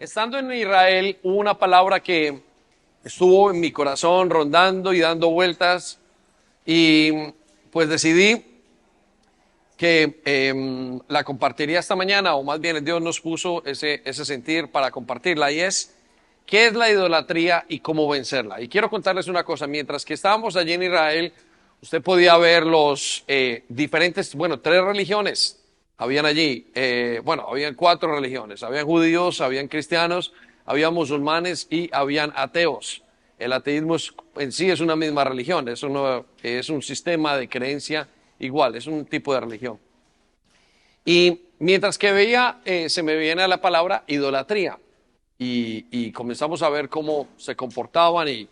Estando en Israel, hubo una palabra que estuvo en mi corazón rondando y dando vueltas y pues decidí que la compartiría esta mañana, o más bien Dios nos puso ese sentir para compartirla, y es: ¿qué es la idolatría y cómo vencerla? Y quiero contarles una cosa: mientras que estábamos allí en Israel, usted podía ver los diferentes, tres religiones habían allí. Habían cuatro religiones: habían judíos, habían cristianos, habían musulmanes y habían ateos. El ateísmo en sí es una misma religión, es un sistema de creencia igual, es un tipo de religión. Y mientras que veía, se me viene a la palabra idolatría. Y comenzamos a ver cómo se comportaban. Y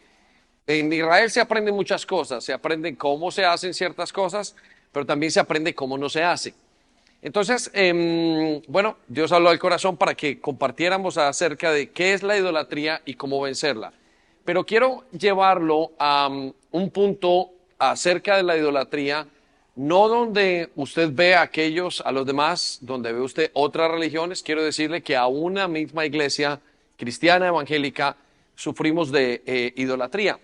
en Israel se aprenden muchas cosas. Se aprenden cómo se hacen ciertas cosas, pero también se aprende cómo no se hace. Entonces, Dios habló al corazón para que compartiéramos acerca de qué es la idolatría y cómo vencerla. Pero quiero llevarlo a un punto acerca de la idolatría, no donde usted ve a los demás, donde ve usted otras religiones. Quiero decirle que a una misma iglesia cristiana evangélica sufrimos de idolatría.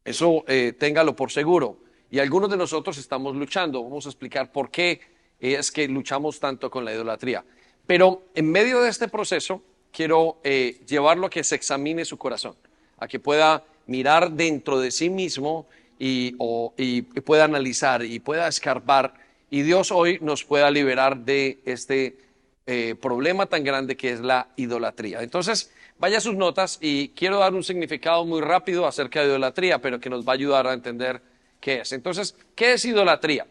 Eso téngalo por seguro. Y algunos de nosotros estamos luchando. Vamos a explicar por qué es que luchamos tanto con la idolatría. Pero en medio de este proceso, quiero llevarlo a que se examine su corazón, a que pueda mirar dentro de sí mismo y pueda analizar y pueda escarbar, y Dios hoy nos pueda liberar de este problema tan grande que es la idolatría. Entonces, vaya a sus notas y quiero dar un significado muy rápido acerca de idolatría, pero que nos va a ayudar a entender qué es. Entonces, ¿qué es idolatría?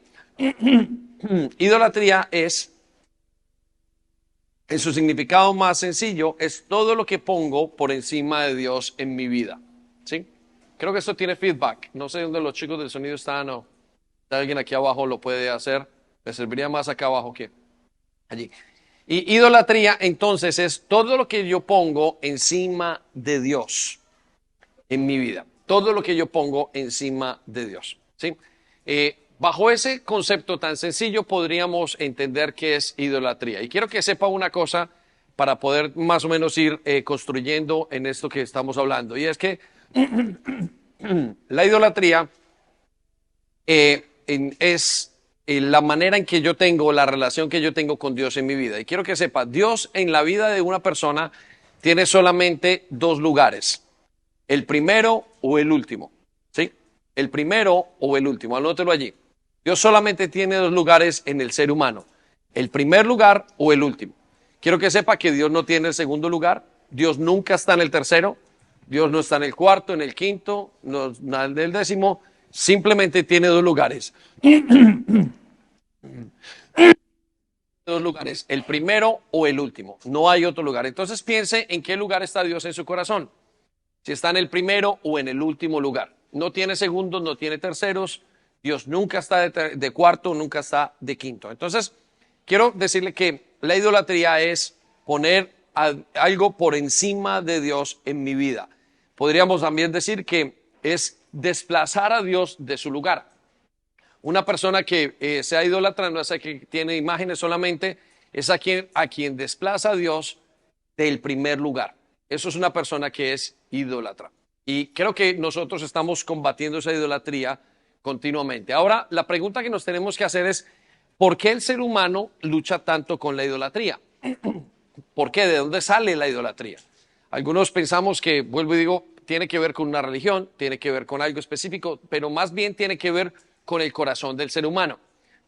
Idolatría es, en su significado más sencillo, es todo lo que pongo por encima de Dios en mi vida. ¿Sí? Creo que esto tiene feedback. No sé dónde los chicos del sonido están, o alguien aquí abajo lo puede hacer. Me serviría más acá abajo que allí. Y idolatría, entonces, es todo lo que yo pongo encima de Dios en mi vida. Todo lo que yo pongo encima de Dios. ¿Sí? Bajo ese concepto tan sencillo podríamos entender qué es idolatría. Y quiero que sepa una cosa para poder más o menos ir construyendo en esto que estamos hablando. Y es que la idolatría es la manera en que yo tengo, la relación que yo tengo con Dios en mi vida. Y quiero que sepa, Dios en la vida de una persona tiene solamente dos lugares: el primero o el último. ¿Sí? El primero o el último, anótelo allí. Dios solamente tiene dos lugares en el ser humano: el primer lugar o el último. Quiero que sepa que Dios no tiene el segundo lugar. Dios nunca está en el tercero. Dios no está en el cuarto, en el quinto, no en el décimo. Simplemente tiene dos lugares. Dos lugares, el primero o el último. No hay otro lugar. Entonces piense en qué lugar está Dios en su corazón. Si está en el primero o en el último lugar. No tiene segundos, no tiene terceros. Dios nunca está de cuarto, nunca está de quinto. Entonces, quiero decirle que la idolatría es poner algo por encima de Dios en mi vida. Podríamos también decir que es desplazar a Dios de su lugar. Una persona que sea idólatra no es a quien tiene imágenes solamente, es a quien desplaza a Dios del primer lugar. Eso es una persona que es idólatra. Y creo que nosotros estamos combatiendo esa idolatría continuamente. Ahora, la pregunta que nos tenemos que hacer es: ¿por qué el ser humano lucha tanto con la idolatría? ¿Por qué? ¿De dónde sale la idolatría? Algunos pensamos que, vuelvo y digo, tiene que ver con una religión, tiene que ver con algo específico, pero más bien tiene que ver con el corazón del ser humano.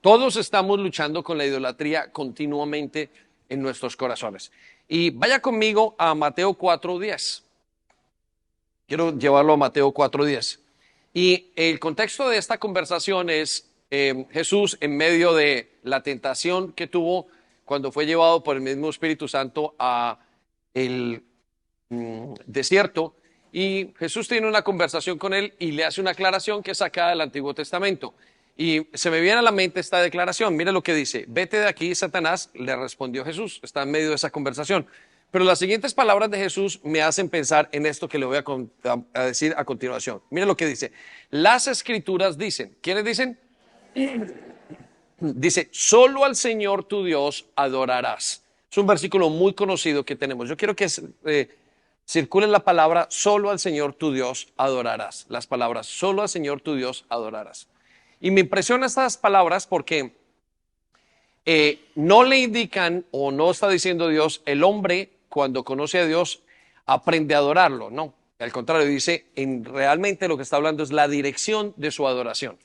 Todos estamos luchando con la idolatría continuamente en nuestros corazones. Y vaya conmigo a Mateo 4:10. Quiero llevarlo a Mateo 4:10. Y el contexto de esta conversación es Jesús en medio de la tentación que tuvo cuando fue llevado por el mismo Espíritu Santo a el desierto. Y Jesús tiene una conversación con él y le hace una aclaración que es sacada del Antiguo Testamento. Y se me viene a la mente esta declaración. Mire lo que dice: vete de aquí, Satanás, le respondió Jesús. Está en medio de esa conversación. Pero las siguientes palabras de Jesús me hacen pensar en esto que le voy a decir a continuación. Mire lo que dice: las Escrituras dicen. ¿Quiénes dicen? Dice: solo al Señor tu Dios adorarás. Es un versículo muy conocido que tenemos. Yo quiero que circule la palabra, solo al Señor tu Dios adorarás. Las palabras, solo al Señor tu Dios adorarás. Y me impresionan estas palabras porque no le indican o no está diciendo Dios, el hombre cuando conoce a Dios aprende a adorarlo. No, al contrario, dice, realmente lo que está hablando es la dirección de su adoración.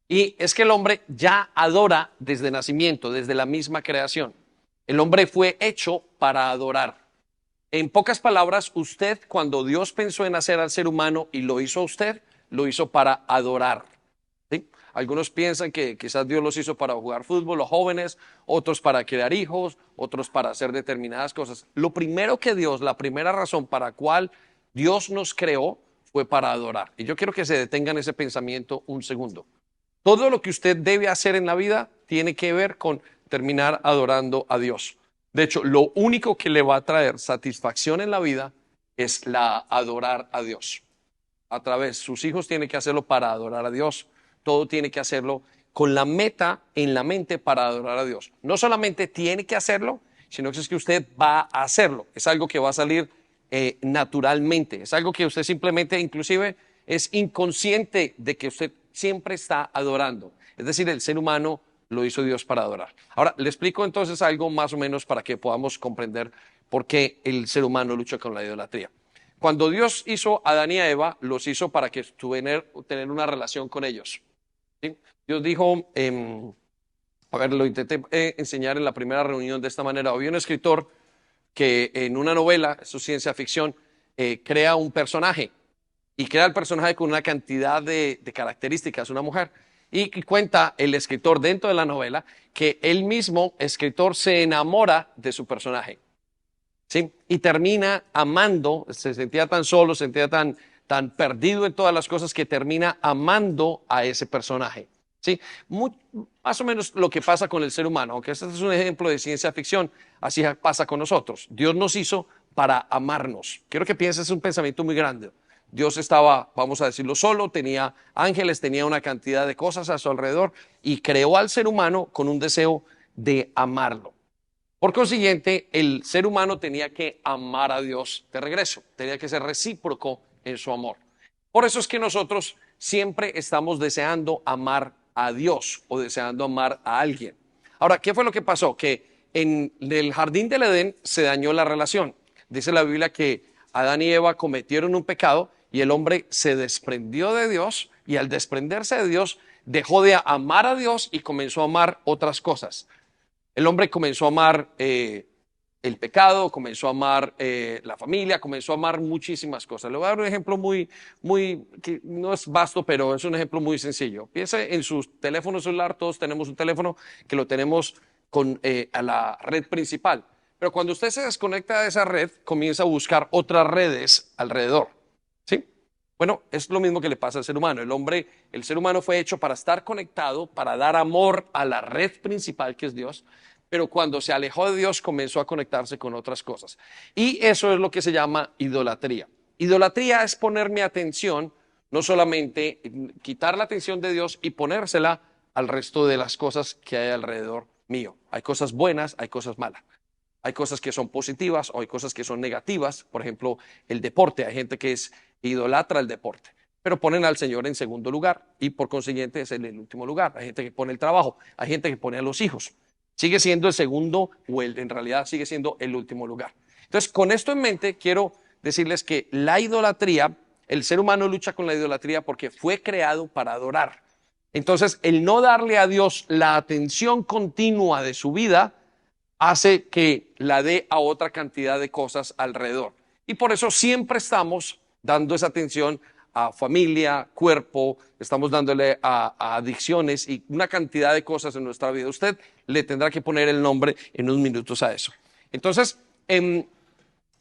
Y es que el hombre ya adora desde nacimiento, desde la misma creación. El hombre fue hecho para adorar. En pocas palabras, usted, cuando Dios pensó en hacer al ser humano y lo hizo a usted, lo hizo para adorar. ¿Sí? Algunos piensan que quizás Dios los hizo para jugar fútbol, los jóvenes, otros para crear hijos, otros para hacer determinadas cosas. Lo primero que Dios, la primera razón para la cual Dios nos creó fue para adorar. Y yo quiero que se detengan ese pensamiento un segundo. Todo lo que usted debe hacer en la vida tiene que ver con terminar adorando a Dios. De hecho, lo único que le va a traer satisfacción en la vida es adorar a Dios. A través, sus hijos tienen que hacerlo para adorar a Dios. Todo tiene que hacerlo con la meta en la mente para adorar a Dios. No solamente tiene que hacerlo, sino que es que usted va a hacerlo. Es algo que va a salir naturalmente. Es algo que usted simplemente, inclusive, es inconsciente de que usted siempre está adorando. Es decir, el ser humano lo hizo Dios para adorar. Ahora, le explico entonces algo más o menos para que podamos comprender por qué el ser humano lucha con la idolatría. Cuando Dios hizo a Adán y a Eva, los hizo para que tener una relación con ellos. ¿Sí? Dios dijo, lo intenté enseñar en la primera reunión de esta manera. Había un escritor que en una novela, eso es ciencia ficción, crea un personaje. Y crea el personaje con una cantidad de características, una mujer. Y cuenta el escritor dentro de la novela que él mismo, escritor, se enamora de su personaje. ¿Sí? Y termina amando, se sentía tan solo, se sentía tan perdido en todas las cosas que termina amando a ese personaje. ¿Sí? Más o menos lo que pasa con el ser humano, aunque este es un ejemplo de ciencia ficción, así pasa con nosotros. Dios nos hizo para amarnos. Quiero que pienses, es un pensamiento muy grande. Dios estaba, vamos a decirlo, solo, tenía ángeles, tenía una cantidad de cosas a su alrededor y creó al ser humano con un deseo de amarlo. Por consiguiente, el ser humano tenía que amar a Dios de regreso, tenía que ser recíproco en su amor. Por eso es que nosotros siempre estamos deseando amar a Dios o deseando amar a alguien. Ahora, ¿qué fue lo que pasó? Que en el jardín del Edén se dañó la relación. Dice la Biblia que Adán y Eva cometieron un pecado y el hombre se desprendió de Dios y al desprenderse de Dios dejó de amar a Dios y comenzó a amar otras cosas. El hombre comenzó a amar el pecado, comenzó a amar la familia, comenzó a amar muchísimas cosas. Le voy a dar un ejemplo que no es vasto, pero es un ejemplo muy sencillo. Piense en su teléfono celular, todos tenemos un teléfono que lo tenemos a la red principal. Pero cuando usted se desconecta de esa red, comienza a buscar otras redes alrededor. ¿Sí? Bueno, es lo mismo que le pasa al ser humano. El ser humano fue hecho para estar conectado, para dar amor a la red principal que es Dios, pero cuando se alejó de Dios comenzó a conectarse con otras cosas. Y eso es lo que se llama idolatría. Idolatría es poner mi atención, no solamente quitar la atención de Dios y ponérsela al resto de las cosas que hay alrededor mío. Hay cosas buenas, hay cosas malas. Hay cosas que son positivas o hay cosas que son negativas. Por ejemplo, el deporte. Hay gente que idolatra el deporte, pero ponen al Señor en segundo lugar y por consiguiente es el último lugar. Hay gente que pone el trabajo, hay gente que pone a los hijos. Sigue siendo el segundo en realidad sigue siendo el último lugar. Entonces, con esto en mente, quiero decirles que la idolatría, el ser humano lucha con la idolatría porque fue creado para adorar. Entonces, el no darle a Dios la atención continua de su vida hace que la dé a otra cantidad de cosas alrededor. Y por eso siempre estamos dando esa atención a familia, cuerpo, estamos dándole a adicciones y una cantidad de cosas en nuestra vida. Usted le tendrá que poner el nombre en unos minutos a eso. Entonces, es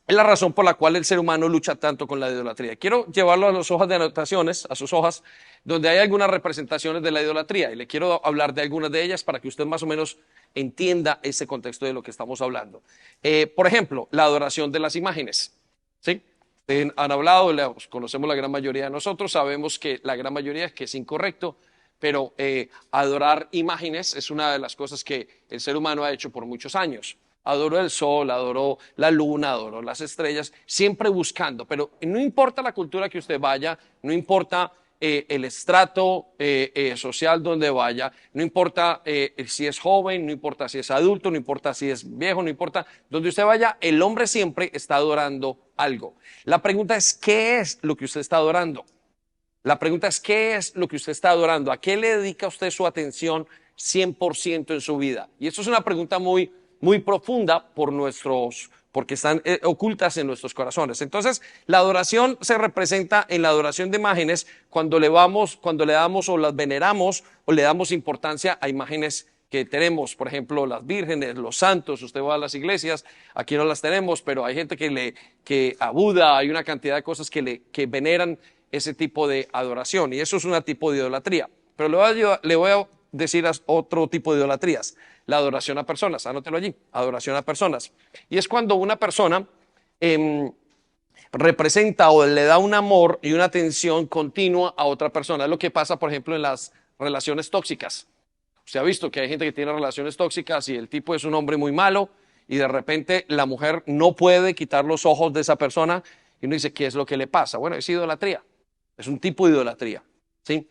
la razón por la cual el ser humano lucha tanto con la idolatría. Quiero llevarlo a las hojas de anotaciones, a sus hojas, donde hay algunas representaciones de la idolatría. Y le quiero hablar de algunas de ellas para que usted más o menos entienda ese contexto de lo que estamos hablando. Por ejemplo, la adoración de las imágenes. ¿Sí? Han hablado, conocemos la gran mayoría de nosotros, sabemos que la gran mayoría es que es incorrecto, pero adorar imágenes es una de las cosas que el ser humano ha hecho por muchos años. Adoro el sol, adoro la luna, adoro las estrellas, siempre buscando. Pero no importa la cultura que usted vaya, no importa el estrato social donde vaya, no importa si es joven, no importa si es adulto, no importa si es viejo, no importa donde usted vaya, el hombre siempre está adorando algo. La pregunta es, ¿qué es lo que usted está adorando? La pregunta es, ¿qué es lo que usted está adorando? ¿A qué le dedica usted su atención 100% en su vida? Y eso es una pregunta muy profunda porque están ocultas en nuestros corazones. Entonces, la adoración se representa en la adoración de imágenes cuando le damos o las veneramos o le damos importancia a imágenes que tenemos, por ejemplo, las vírgenes, los santos. Usted va a las iglesias, aquí no las tenemos, pero hay gente que a Buda, hay una cantidad de cosas que veneran ese tipo de adoración, y eso es un tipo de idolatría. Pero le voy a decir otro tipo de idolatrías: la adoración a personas. Anótelo allí: adoración a personas. Y es cuando una persona representa o le da un amor y una atención continua a otra persona. Es lo que pasa, por ejemplo, en las relaciones tóxicas. Usted ha visto que hay gente que tiene relaciones tóxicas y el tipo es un hombre muy malo y de repente la mujer no puede quitar los ojos de esa persona y uno dice, ¿qué es lo que le pasa? Bueno, es idolatría. Es un tipo de idolatría, ¿sí?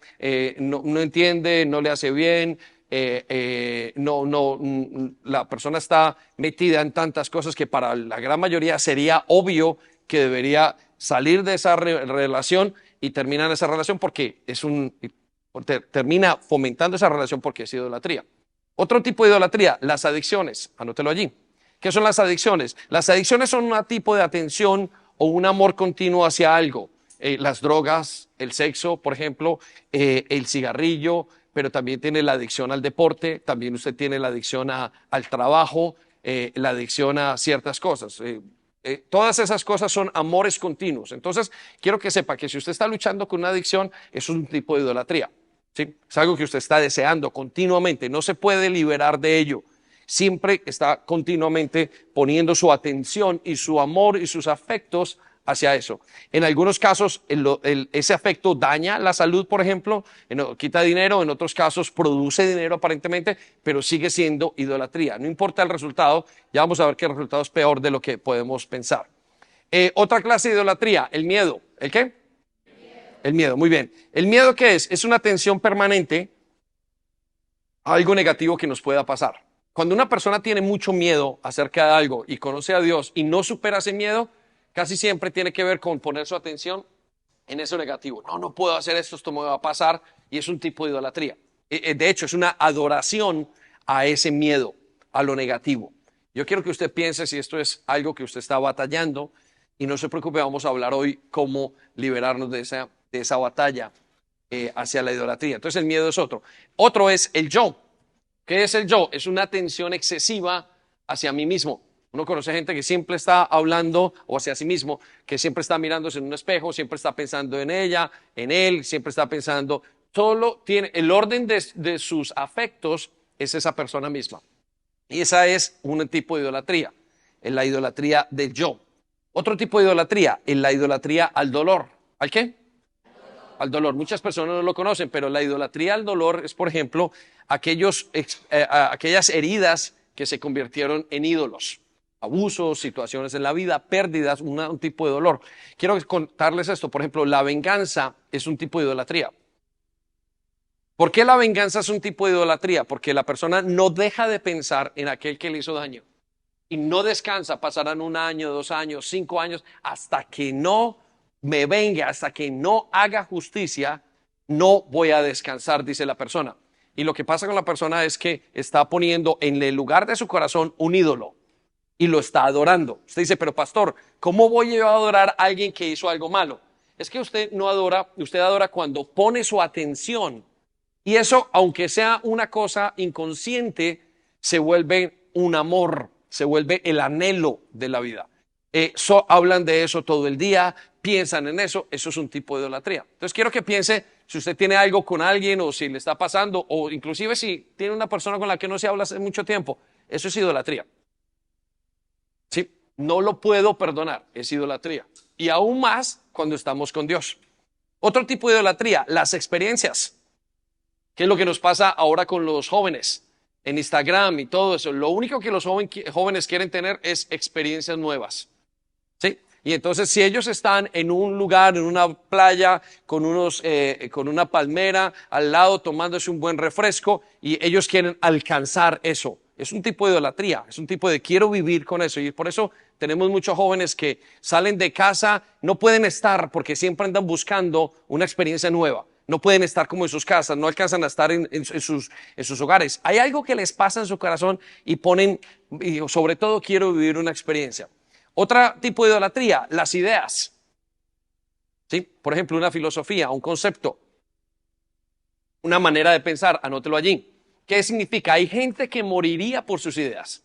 No entiende, no le hace bien, la persona está metida en tantas cosas que para la gran mayoría sería obvio que debería salir de esa relación y terminar esa relación porque termina fomentando esa relación porque es idolatría. Otro tipo de idolatría: las adicciones. Anótelo allí. ¿Qué son las adicciones? Las adicciones son un tipo de atención o un amor continuo hacia algo. Las drogas, el sexo, por ejemplo, el cigarrillo, pero también tiene la adicción al deporte, también usted tiene la adicción al trabajo, la adicción a ciertas cosas. Todas esas cosas son amores continuos. Entonces, quiero que sepa que si usted está luchando con una adicción, eso es un tipo de idolatría, ¿sí? Es algo que usted está deseando continuamente, no se puede liberar de ello. Siempre está continuamente poniendo su atención y su amor y sus afectos hacia eso. En algunos casos, ese afecto daña la salud, por ejemplo, quita dinero; en otros casos produce dinero aparentemente, pero sigue siendo idolatría. No importa el resultado, ya vamos a ver que el resultado es peor de lo que podemos pensar. Otra clase de idolatría: el miedo. ¿El qué? El miedo, muy bien. ¿El miedo qué es? Es una tensión permanente a algo negativo que nos pueda pasar. Cuando una persona tiene mucho miedo acerca de algo y conoce a Dios y no supera ese miedo, casi siempre tiene que ver con poner su atención en eso negativo. No puedo hacer esto me va a pasar, y es un tipo de idolatría. De hecho, es una adoración a ese miedo, a lo negativo. Yo quiero que usted piense si esto es algo que usted está batallando, y no se preocupe, vamos a hablar hoy cómo liberarnos de esa batalla hacia la idolatría. Entonces el miedo es otro. Otro es el yo. ¿Qué es el yo? Es una atención excesiva hacia mí mismo. Uno conoce gente que siempre está hablando o hacia sí mismo, que siempre está mirándose en un espejo, siempre está pensando en ella, en él, siempre está pensando, solo tiene el orden de sus afectos es esa persona misma. Y esa es un tipo de idolatría, es la idolatría del yo. Otro tipo de idolatría es la idolatría al dolor. ¿Al qué? Al dolor. Muchas personas no lo conocen, pero la idolatría al dolor es, por ejemplo, aquellas heridas que se convirtieron en ídolos. Abusos, situaciones en la vida, pérdidas, un tipo de dolor. Quiero contarles esto. Por ejemplo, la venganza es un tipo de idolatría. ¿Por qué la venganza es un tipo de idolatría? Porque la persona no deja de pensar en aquel que le hizo daño y no descansa. Pasarán 1 año, 2 años, 5 años, hasta que no me venga, hasta que no haga justicia, no voy a descansar, dice la persona. Y lo que pasa con la persona es que está poniendo en el lugar de su corazón un ídolo y lo está adorando. Usted dice, pero pastor, ¿cómo voy yo a adorar a alguien que hizo algo malo? Es que usted no adora, usted adora cuando pone su atención. Y eso, aunque sea una cosa inconsciente, se vuelve un amor, se vuelve el anhelo de la vida. Hablan de eso todo el día, piensan en eso es un tipo de idolatría. Entonces quiero que piense si usted tiene algo con alguien o si le está pasando, o inclusive si tiene una persona con la que no se habla hace mucho tiempo, eso es idolatría. Sí, no lo puedo perdonar, es idolatría. Y aún más cuando estamos con Dios. Otro tipo de idolatría, las experiencias. ¿Qué es lo que nos pasa ahora con los jóvenes? en Instagram y todo eso, lo único que los jóvenes quieren tener es experiencias nuevas. ¿Sí? Y entonces si ellos están en un lugar, en una playa, con una palmera al lado tomándose un buen refresco y ellos quieren alcanzar eso, es un tipo de idolatría, es un tipo de quiero vivir con eso. Y por eso tenemos muchos jóvenes que salen de casa, no pueden estar porque siempre andan buscando una experiencia nueva. No pueden estar como en sus casas, no alcanzan a estar en sus hogares. Hay algo que les pasa en su corazón y ponen, y sobre todo quiero vivir una experiencia. Otro tipo de idolatría, las ideas. ¿Sí? Por ejemplo, una filosofía, un concepto, una manera de pensar, anótelo allí. ¿Qué significa? Hay gente que moriría por sus ideas.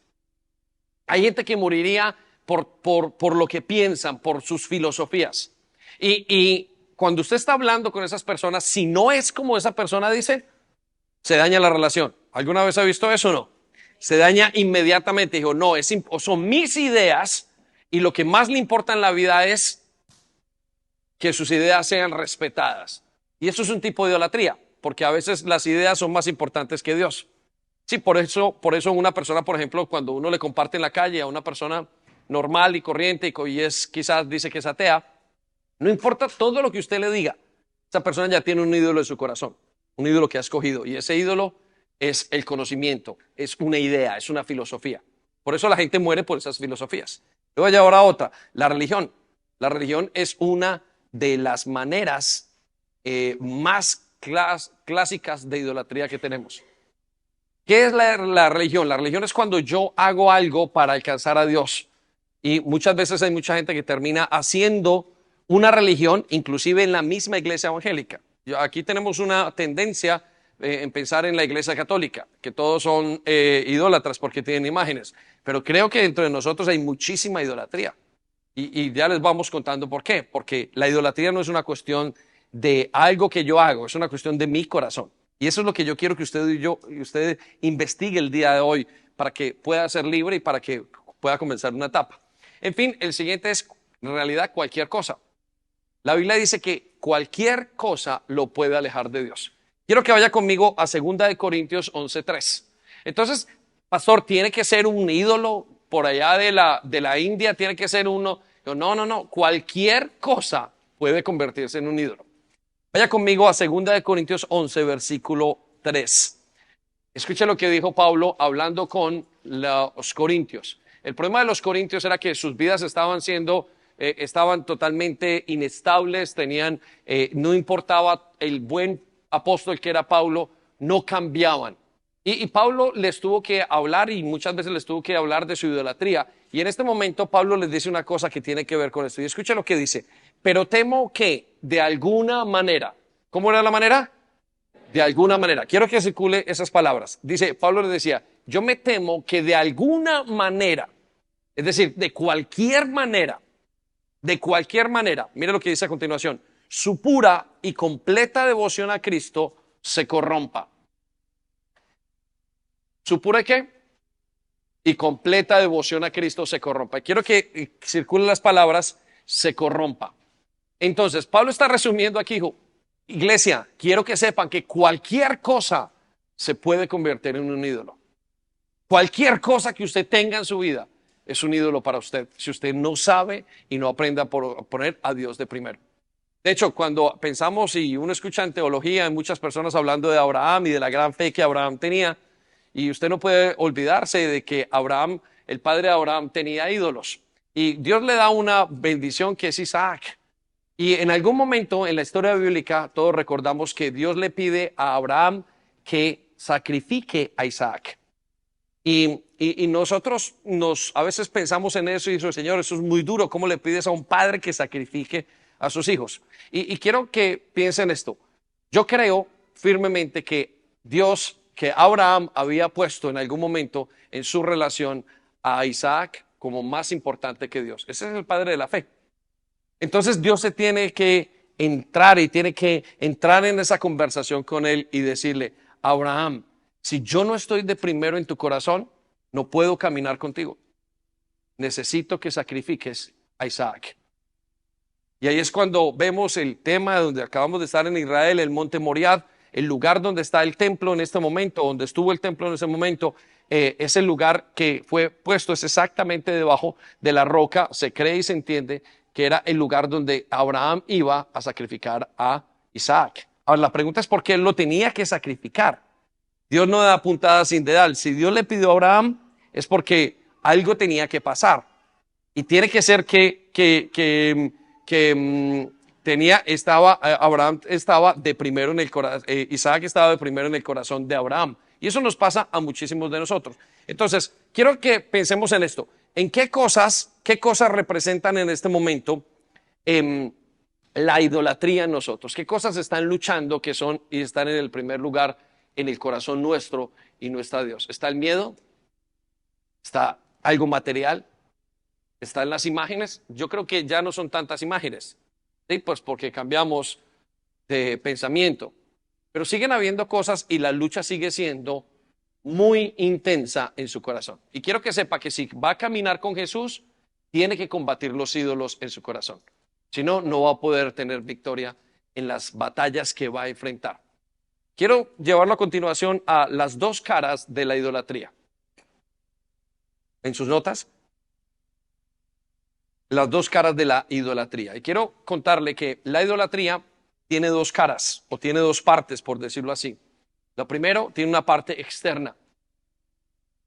Hay gente que moriría por lo que piensan, por sus filosofías. Y cuando usted está hablando con esas personas, si no es como esa persona dice, se daña la relación. ¿Alguna vez ha visto eso o no? Se daña inmediatamente. Dijo, no, son mis ideas y lo que más le importa en la vida es que sus ideas sean respetadas. Y eso es un tipo de idolatría, porque a veces las ideas son más importantes que Dios. Sí, por eso una persona, por ejemplo, cuando uno le comparte en la calle a una persona normal y corriente y quizás dice que es atea, no importa todo lo que usted le diga, esa persona ya tiene un ídolo en su corazón, un ídolo que ha escogido, y ese ídolo es el conocimiento, es una idea, es una filosofía. Por eso la gente muere por esas filosofías. Le voy a llevar a otra, la religión. La religión es una de las maneras más clásicas de idolatría que tenemos. ¿Qué es la religión? La religión es cuando yo hago algo para alcanzar a Dios. Y muchas veces hay mucha gente que termina haciendo una religión, inclusive en la misma iglesia evangélica. Aquí tenemos una tendencia en pensar en la iglesia católica, que todos son idólatras porque tienen imágenes. Pero creo que dentro de nosotros hay muchísima idolatría. Y ya les vamos contando por qué. Porque la idolatría no es una cuestión de algo que yo hago, es una cuestión de mi corazón. Y eso es lo que yo quiero que usted investigue el día de hoy para que pueda ser libre y para que pueda comenzar una etapa. En fin, el siguiente es en realidad cualquier cosa. La Biblia dice que cualquier cosa lo puede alejar de Dios. Quiero que vaya conmigo a 2 Corintios 11:3. Entonces, pastor, ¿tiene que ser un ídolo por allá de la India? ¿Tiene que ser uno? No. Cualquier cosa puede convertirse en un ídolo. Vaya conmigo a 2 Corintios 11, versículo 3. Escuche lo que dijo Pablo hablando con los corintios. El problema de los corintios era que sus vidas estaban totalmente inestables, no importaba el buen apóstol que era Pablo, no cambiaban. Y Pablo les tuvo que hablar y muchas veces les tuvo que hablar de su idolatría. Y en este momento Pablo les dice una cosa que tiene que ver con esto. Y escucha lo que dice. Pero temo que de alguna manera, ¿cómo era la manera? De alguna manera. Quiero que circule esas palabras. Dice, Pablo le decía, yo me temo que de alguna manera, es decir, de cualquier manera, mire lo que dice a continuación, su pura y completa devoción a Cristo se corrompa. ¿Su pura y qué? Y completa devoción a Cristo se corrompa. Quiero que circulen las palabras, se corrompa. Entonces, Pablo está resumiendo aquí, hijo, iglesia, quiero que sepan que cualquier cosa se puede convertir en un ídolo. Cualquier cosa que usted tenga en su vida es un ídolo para usted, si usted no sabe y no aprende a poner a Dios de primero. De hecho, cuando pensamos y uno escucha en teología, hay muchas personas hablando de Abraham y de la gran fe que Abraham tenía, y usted no puede olvidarse de que Abraham, el padre de Abraham, tenía ídolos. Y Dios le da una bendición que es Isaac. Y en algún momento en la historia bíblica todos recordamos que Dios le pide a Abraham que sacrifique a Isaac. Y nosotros a veces pensamos en eso y decimos, Señor, eso es muy duro. ¿Cómo le pides a un padre que sacrifique a sus hijos? Y quiero que piensen esto. Yo creo firmemente que Dios, que Abraham había puesto en algún momento en su relación a Isaac como más importante que Dios. Ese es el padre de la fe. Entonces Dios se tiene que entrar en esa conversación con él y decirle, Abraham, si yo no estoy de primero en tu corazón, no puedo caminar contigo. Necesito que sacrifiques a Isaac. Y ahí es cuando vemos el tema donde acabamos de estar en Israel, el monte Moriah, el lugar donde está el templo en este momento, donde estuvo el templo en ese momento, es el lugar que fue puesto, es exactamente debajo de la roca. Se cree y se entiende que era el lugar donde Abraham iba a sacrificar a Isaac. Ahora, la pregunta es por qué él lo tenía que sacrificar. Dios no da puntada sin dedal. Si Dios le pidió a Abraham, es porque algo tenía que pasar. Y tiene que ser Abraham estaba de primero en el corazón, Isaac estaba de primero en el corazón de Abraham. Y eso nos pasa a muchísimos de nosotros. Entonces, quiero que pensemos en esto. ¿En qué cosas representan en este momento la idolatría en nosotros? ¿Qué cosas están luchando que son y están en el primer lugar en el corazón nuestro y nuestra Dios? ¿Está el miedo? ¿Está algo material? ¿Está en las imágenes? Yo creo que ya no son tantas imágenes, ¿sí? Pues porque cambiamos de pensamiento. Pero siguen habiendo cosas y la lucha sigue siendo muy intensa en su corazón. Y quiero que sepa que si va a caminar con Jesús, tiene que combatir los ídolos en su corazón. Si no, no va a poder tener victoria en las batallas que va a enfrentar. Quiero llevarlo a continuación a las dos caras de la idolatría. En sus notas, las dos caras de la idolatría. Y quiero contarle que la idolatría tiene dos caras, o tiene dos partes, por decirlo así. Lo primero, tiene una parte externa,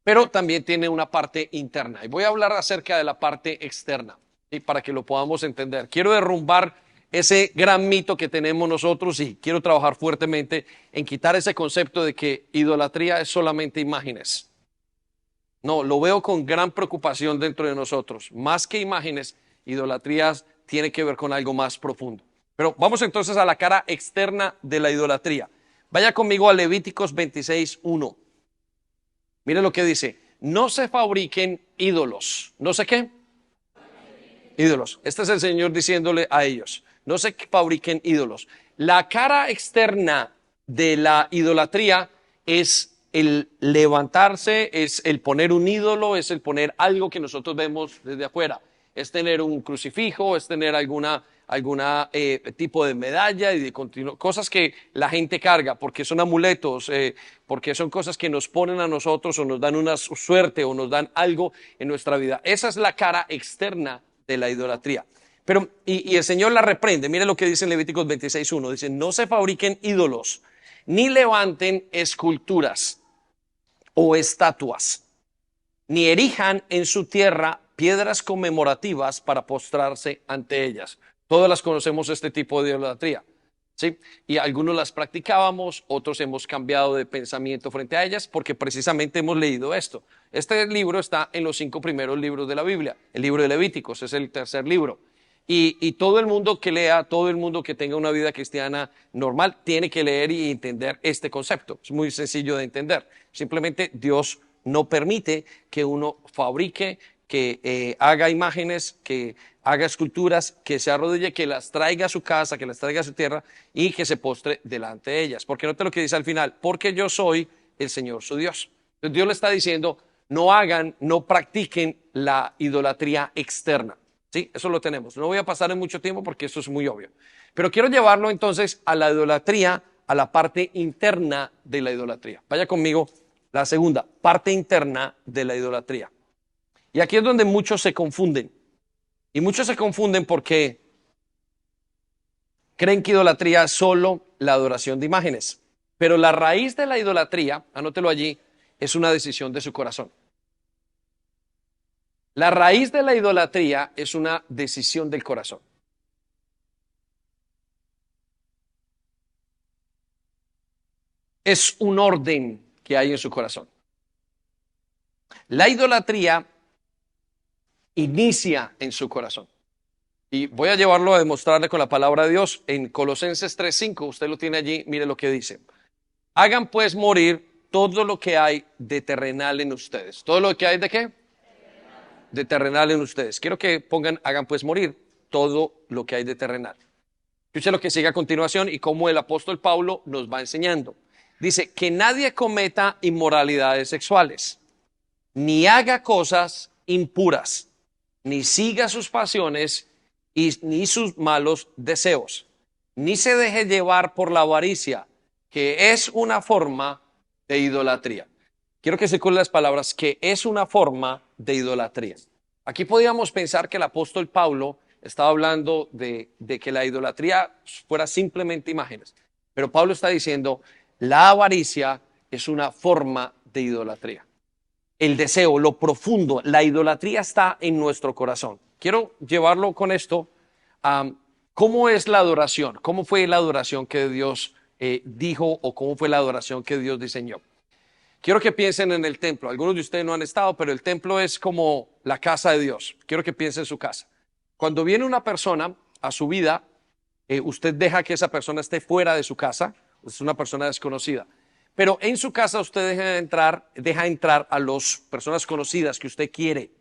pero también tiene una parte interna. Y voy a hablar acerca de la parte externa, ¿sí? Para que lo podamos entender. Quiero derrumbar ese gran mito que tenemos nosotros y quiero trabajar fuertemente en quitar ese concepto de que idolatría es solamente imágenes. No, lo veo con gran preocupación dentro de nosotros. Más que imágenes, idolatría tiene que ver con algo más profundo. Pero vamos entonces a la cara externa de la idolatría. Vaya conmigo a Levíticos 26:1. Mire lo que dice. No se fabriquen ídolos. ¿No sé qué? Ídolos. Este es el Señor diciéndole a ellos. No se fabriquen ídolos. La cara externa de la idolatría es el levantarse, es el poner un ídolo, es el poner algo que nosotros vemos desde afuera. Es tener un crucifijo, es tener alguna tipo de medalla y de cosas que la gente carga porque son amuletos, porque son cosas que nos ponen a nosotros o nos dan una suerte o nos dan algo en nuestra vida. Esa es la cara externa de la idolatría. Pero, y el Señor la reprende. Mire lo que dice en Levíticos 26:1. Dice, no se fabriquen ídolos, ni levanten esculturas o estatuas, ni erijan en su tierra piedras conmemorativas para postrarse ante ellas. Todas las conocemos este tipo de idolatría, ¿sí? Y algunos las practicábamos, otros hemos cambiado de pensamiento frente a ellas porque precisamente hemos leído esto. Este libro está en los 5 primeros libros de la Biblia. El libro de Levíticos es el tercer libro. Y todo el mundo que lea, todo el mundo que tenga una vida cristiana normal, tiene que leer y entender este concepto. Es muy sencillo de entender. Simplemente Dios no permite que uno fabrique, que haga imágenes, que haga esculturas, que se arrodille, que las traiga a su casa, que las traiga a su tierra y que se postre delante de ellas. Porque note lo que dice al final, porque yo soy el Señor su Dios. Entonces Dios le está diciendo, no hagan, no practiquen la idolatría externa. Sí, eso lo tenemos. No voy a pasar en mucho tiempo porque esto es muy obvio. Pero quiero llevarlo entonces a la idolatría, a la parte interna de la idolatría. Vaya conmigo, la segunda, parte interna de la idolatría. Y aquí es donde muchos se confunden. Y muchos se confunden porque creen que idolatría es solo la adoración de imágenes. Pero la raíz de la idolatría, anótelo allí, es una decisión de su corazón. La raíz de la idolatría es una decisión del corazón. Es un orden que hay en su corazón. La idolatría inicia en su corazón. Y voy a llevarlo a demostrarle con la palabra de Dios en Colosenses 3:5. Usted lo tiene allí, mire lo que dice. Hagan pues morir todo lo que hay de terrenal en ustedes. ¿Todo lo que hay de qué? De terrenal en ustedes. Quiero que pongan, hagan pues morir todo lo que hay de terrenal. Escuche lo que sigue a continuación y cómo el apóstol Pablo nos va enseñando. Dice, que nadie cometa inmoralidades sexuales, ni haga cosas impuras, ni siga sus pasiones ni sus malos deseos, ni se deje llevar por la avaricia, que es una forma de idolatría. Quiero que se cuelen las palabras, que es una forma de idolatría. Aquí podríamos pensar que el apóstol Pablo estaba hablando de que la idolatría fuera simplemente imágenes. Pero Pablo está diciendo, la avaricia es una forma de idolatría. El deseo, lo profundo, la idolatría está en nuestro corazón. Quiero llevarlo con esto a cómo es la adoración, cómo fue la adoración que Dios dijo o cómo fue la adoración que Dios diseñó. Quiero que piensen en el templo. Algunos de ustedes no han estado, pero el templo es como la casa de Dios. Quiero que piensen en su casa. Cuando viene una persona a su vida, usted deja que esa persona esté fuera de su casa, es una persona desconocida. Pero en su casa usted deja entrar a las personas conocidas que usted quiere.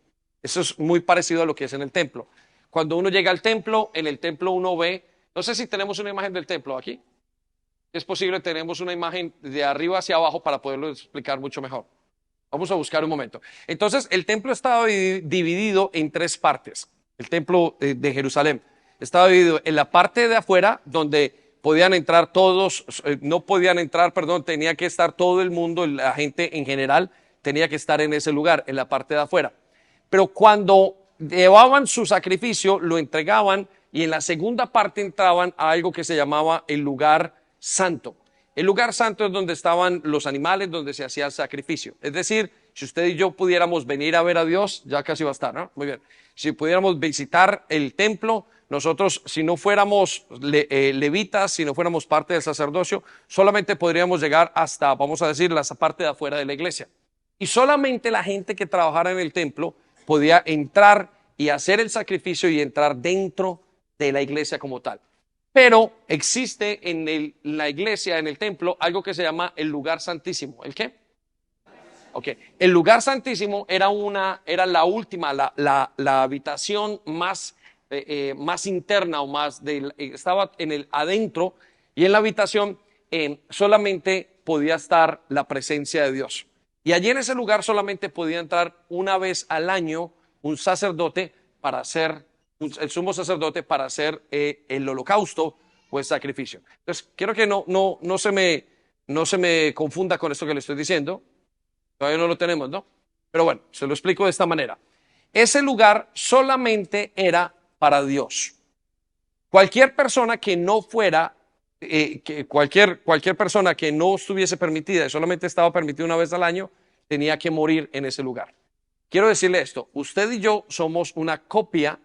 Eso es muy parecido a lo que es en el templo. Cuando uno llega al templo, en el templo uno ve, no sé si tenemos una imagen del templo aquí. Es posible, tenemos una imagen de arriba hacia abajo para poderlo explicar mucho mejor. Vamos a buscar un momento. Entonces, el templo estaba dividido en tres partes. El templo de Jerusalén estaba dividido en la parte de afuera, donde podían entrar todos, no podían entrar, perdón, tenía que estar todo el mundo, la gente en general, tenía que estar en ese lugar, en la parte de afuera. Pero cuando llevaban su sacrificio, lo entregaban y en la segunda parte entraban a algo que se llamaba el lugar santo. El lugar santo es donde estaban los animales, donde se hacía el sacrificio. Es decir, si usted y yo pudiéramos venir a ver a Dios, ya casi va a estar, ¿no? Muy bien. Si pudiéramos visitar el templo, nosotros, si no fuéramos levitas, si no fuéramos parte del sacerdocio, solamente podríamos llegar hasta, vamos a decir, la parte de afuera de la iglesia. Y solamente la gente que trabajara en el templo podía entrar y hacer el sacrificio y entrar dentro de la iglesia como tal. Pero existe en la iglesia, en el templo, algo que se llama el lugar santísimo. ¿El qué? Ok. El lugar santísimo era la última, la habitación más interna o más estaba en el adentro, y en la habitación solamente podía estar la presencia de Dios. Y allí en ese lugar solamente podía entrar una vez al año un sacerdote para hacer el sumo sacerdote para hacer el holocausto o el sacrificio. Entonces, quiero que no se me confunda con esto que le estoy diciendo. Todavía no lo tenemos, ¿no? Pero bueno, se lo explico de esta manera. Ese lugar solamente era para Dios. Cualquier persona que no fuera, cualquier persona que no estuviese permitida y solamente estaba permitida una vez al año, tenía que morir en ese lugar. Quiero decirle esto, usted y yo somos una copia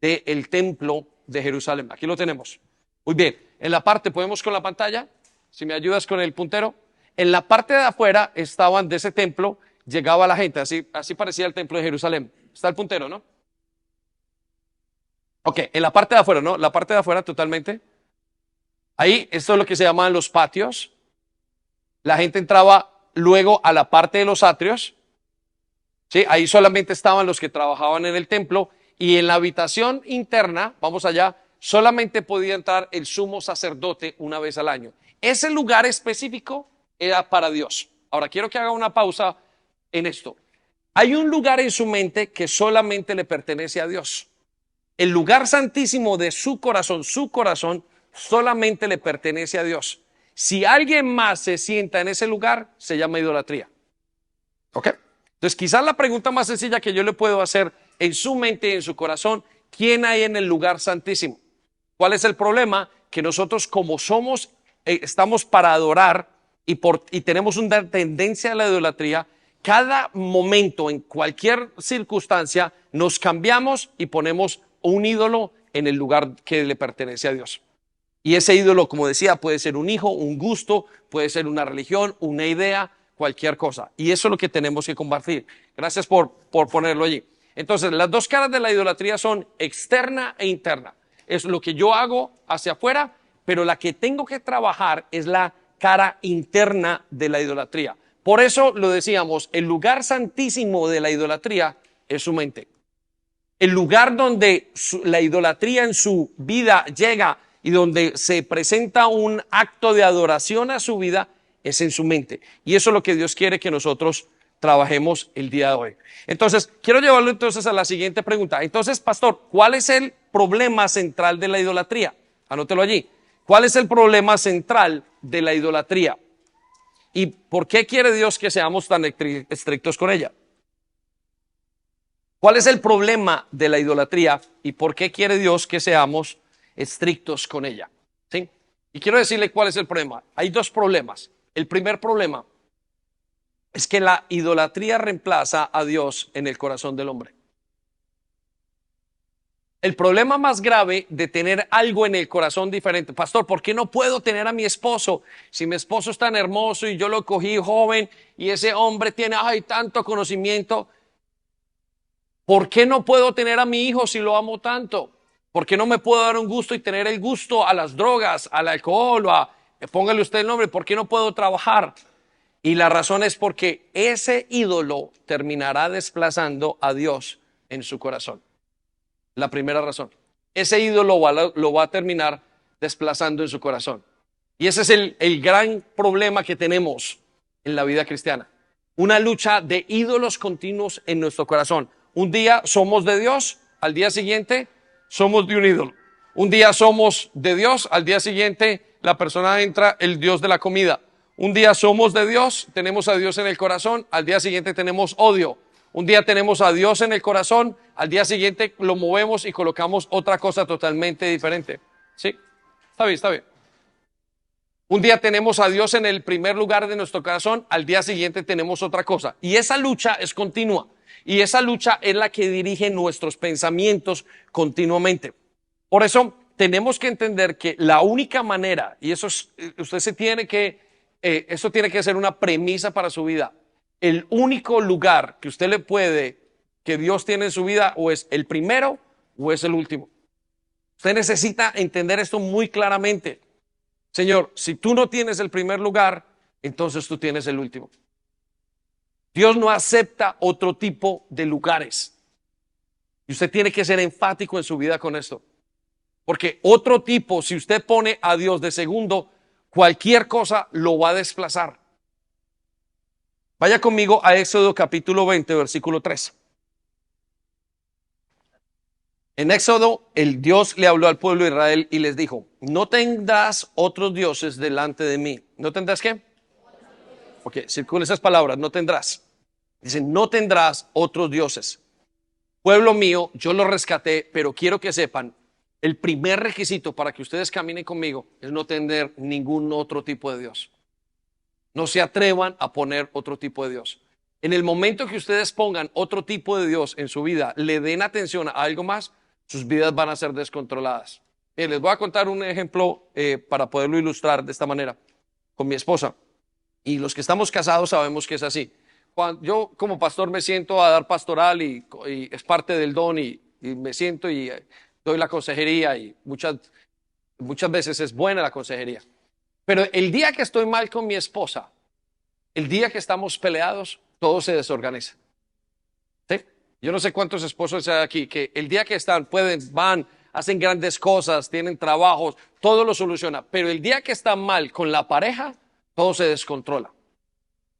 del templo de Jerusalén. Aquí lo tenemos. Muy bien, en la parte, ¿podemos con la pantalla? Si me ayudas con el puntero. En la parte de afuera estaban de ese templo, llegaba la gente, así parecía el templo de Jerusalén. Está el puntero, ¿no? Ok, en la parte de afuera, ¿no? La parte de afuera totalmente. Ahí, esto es lo que se llaman los patios. La gente entraba luego a la parte de los atrios. Sí, ahí solamente estaban los que trabajaban en el templo. Y en la habitación interna, vamos allá, solamente podía entrar el sumo sacerdote una vez al año. Ese lugar específico era para Dios. Ahora quiero que haga una pausa en esto. Hay un lugar en su mente que solamente le pertenece a Dios. El lugar santísimo de su corazón solamente le pertenece a Dios. Si alguien más se sienta en ese lugar, se llama idolatría. ¿Ok? Entonces quizás la pregunta más sencilla que yo le puedo hacer en su mente y en su corazón, ¿quién hay en el lugar santísimo? ¿Cuál es el problema? Que nosotros como somos, estamos para adorar y tenemos una tendencia a la idolatría, cada momento, en cualquier circunstancia, nos cambiamos y ponemos un ídolo en el lugar que le pertenece a Dios. Y ese ídolo, como decía, puede ser un hijo, un gusto, puede ser una religión, una idea, cualquier cosa. Y eso es lo que tenemos que combatir. Gracias por ponerlo allí. Entonces, las dos caras de la idolatría son externa e interna. Es lo que yo hago hacia afuera, pero la que tengo que trabajar es la cara interna de la idolatría. Por eso lo decíamos, el lugar santísimo de la idolatría es su mente. El lugar donde la idolatría en su vida llega y donde se presenta un acto de adoración a su vida es en su mente. Y eso es lo que Dios quiere que nosotros trabajemos el día de hoy. Entonces, quiero llevarlo entonces a la siguiente pregunta. Entonces, pastor, ¿cuál es el problema central de la idolatría? Anótelo allí. ¿Cuál es el problema central de la idolatría. ¿Y por qué quiere Dios que seamos tan estrictos con ella? ¿Cuál es el problema de la idolatría y por qué quiere Dios que seamos estrictos con ella? ¿Sí? Y quiero decirle cuál es el problema. Hay dos problemas. El primer problema es que la idolatría reemplaza a Dios en el corazón del hombre. El problema más grave de tener algo en el corazón diferente, pastor, ¿por qué no puedo tener a mi esposo? Si mi esposo es tan hermoso y yo lo cogí joven y ese hombre tiene tanto conocimiento, ¿por qué no puedo tener a mi hijo si lo amo tanto? ¿Por qué no me puedo dar un gusto y tener el gusto a las drogas, al alcohol, póngale usted el nombre, ¿por qué no puedo trabajar? Y la razón es porque ese ídolo terminará desplazando a Dios en su corazón. La primera razón. Ese ídolo lo va a terminar desplazando en su corazón. Y ese es el gran problema que tenemos en la vida cristiana. Una lucha de ídolos continuos en nuestro corazón. Un día somos de Dios, al día siguiente somos de un ídolo. Un día somos de Dios, al día siguiente la persona entra el Dios de la comida. Un día somos de Dios, tenemos a Dios en el corazón, al día siguiente tenemos odio. Un día tenemos a Dios en el corazón, al día siguiente lo movemos y colocamos otra cosa totalmente diferente. ¿Sí? Está bien, está bien. Un día tenemos a Dios en el primer lugar de nuestro corazón, al día siguiente tenemos otra cosa. Y esa lucha es continua. Y esa lucha es la que dirige nuestros pensamientos continuamente. Por eso tenemos que entender que la única manera, y eso tiene que ser una premisa para su vida. El único lugar que que Dios tiene en su vida, o es el primero o es el último. Usted necesita entender esto muy claramente. Señor, si tú no tienes el primer lugar, entonces tú tienes el último. Dios no acepta otro tipo de lugares. Y usted tiene que ser enfático en su vida con esto. Porque otro tipo, si usted pone a Dios de segundo, cualquier cosa lo va a desplazar. Vaya conmigo a Éxodo capítulo 20, versículo 3. En Éxodo, el Dios le habló al pueblo de Israel y les dijo: no tendrás otros dioses delante de mí. ¿No tendrás qué? Ok, circula esas palabras, no tendrás. Dice, no tendrás otros dioses. Pueblo mío, yo los rescaté, pero quiero que sepan, el primer requisito para que ustedes caminen conmigo es no tener ningún otro tipo de Dios. No se atrevan a poner otro tipo de Dios. En el momento que ustedes pongan otro tipo de Dios en su vida, le den atención a algo más, sus vidas van a ser descontroladas. Les voy a contar un ejemplo para poderlo ilustrar de esta manera con mi esposa. Y los que estamos casados sabemos que es así. Cuando yo como pastor me siento a dar pastoral y es parte del don y me siento y doy la consejería y muchas veces es buena la consejería. Pero el día que estoy mal con mi esposa, el día que estamos peleados, todo se desorganiza. ¿Sí? Yo no sé cuántos esposos hay aquí que el día que están, van, hacen grandes cosas, tienen trabajos, todo lo soluciona. Pero el día que están mal con la pareja, todo se descontrola.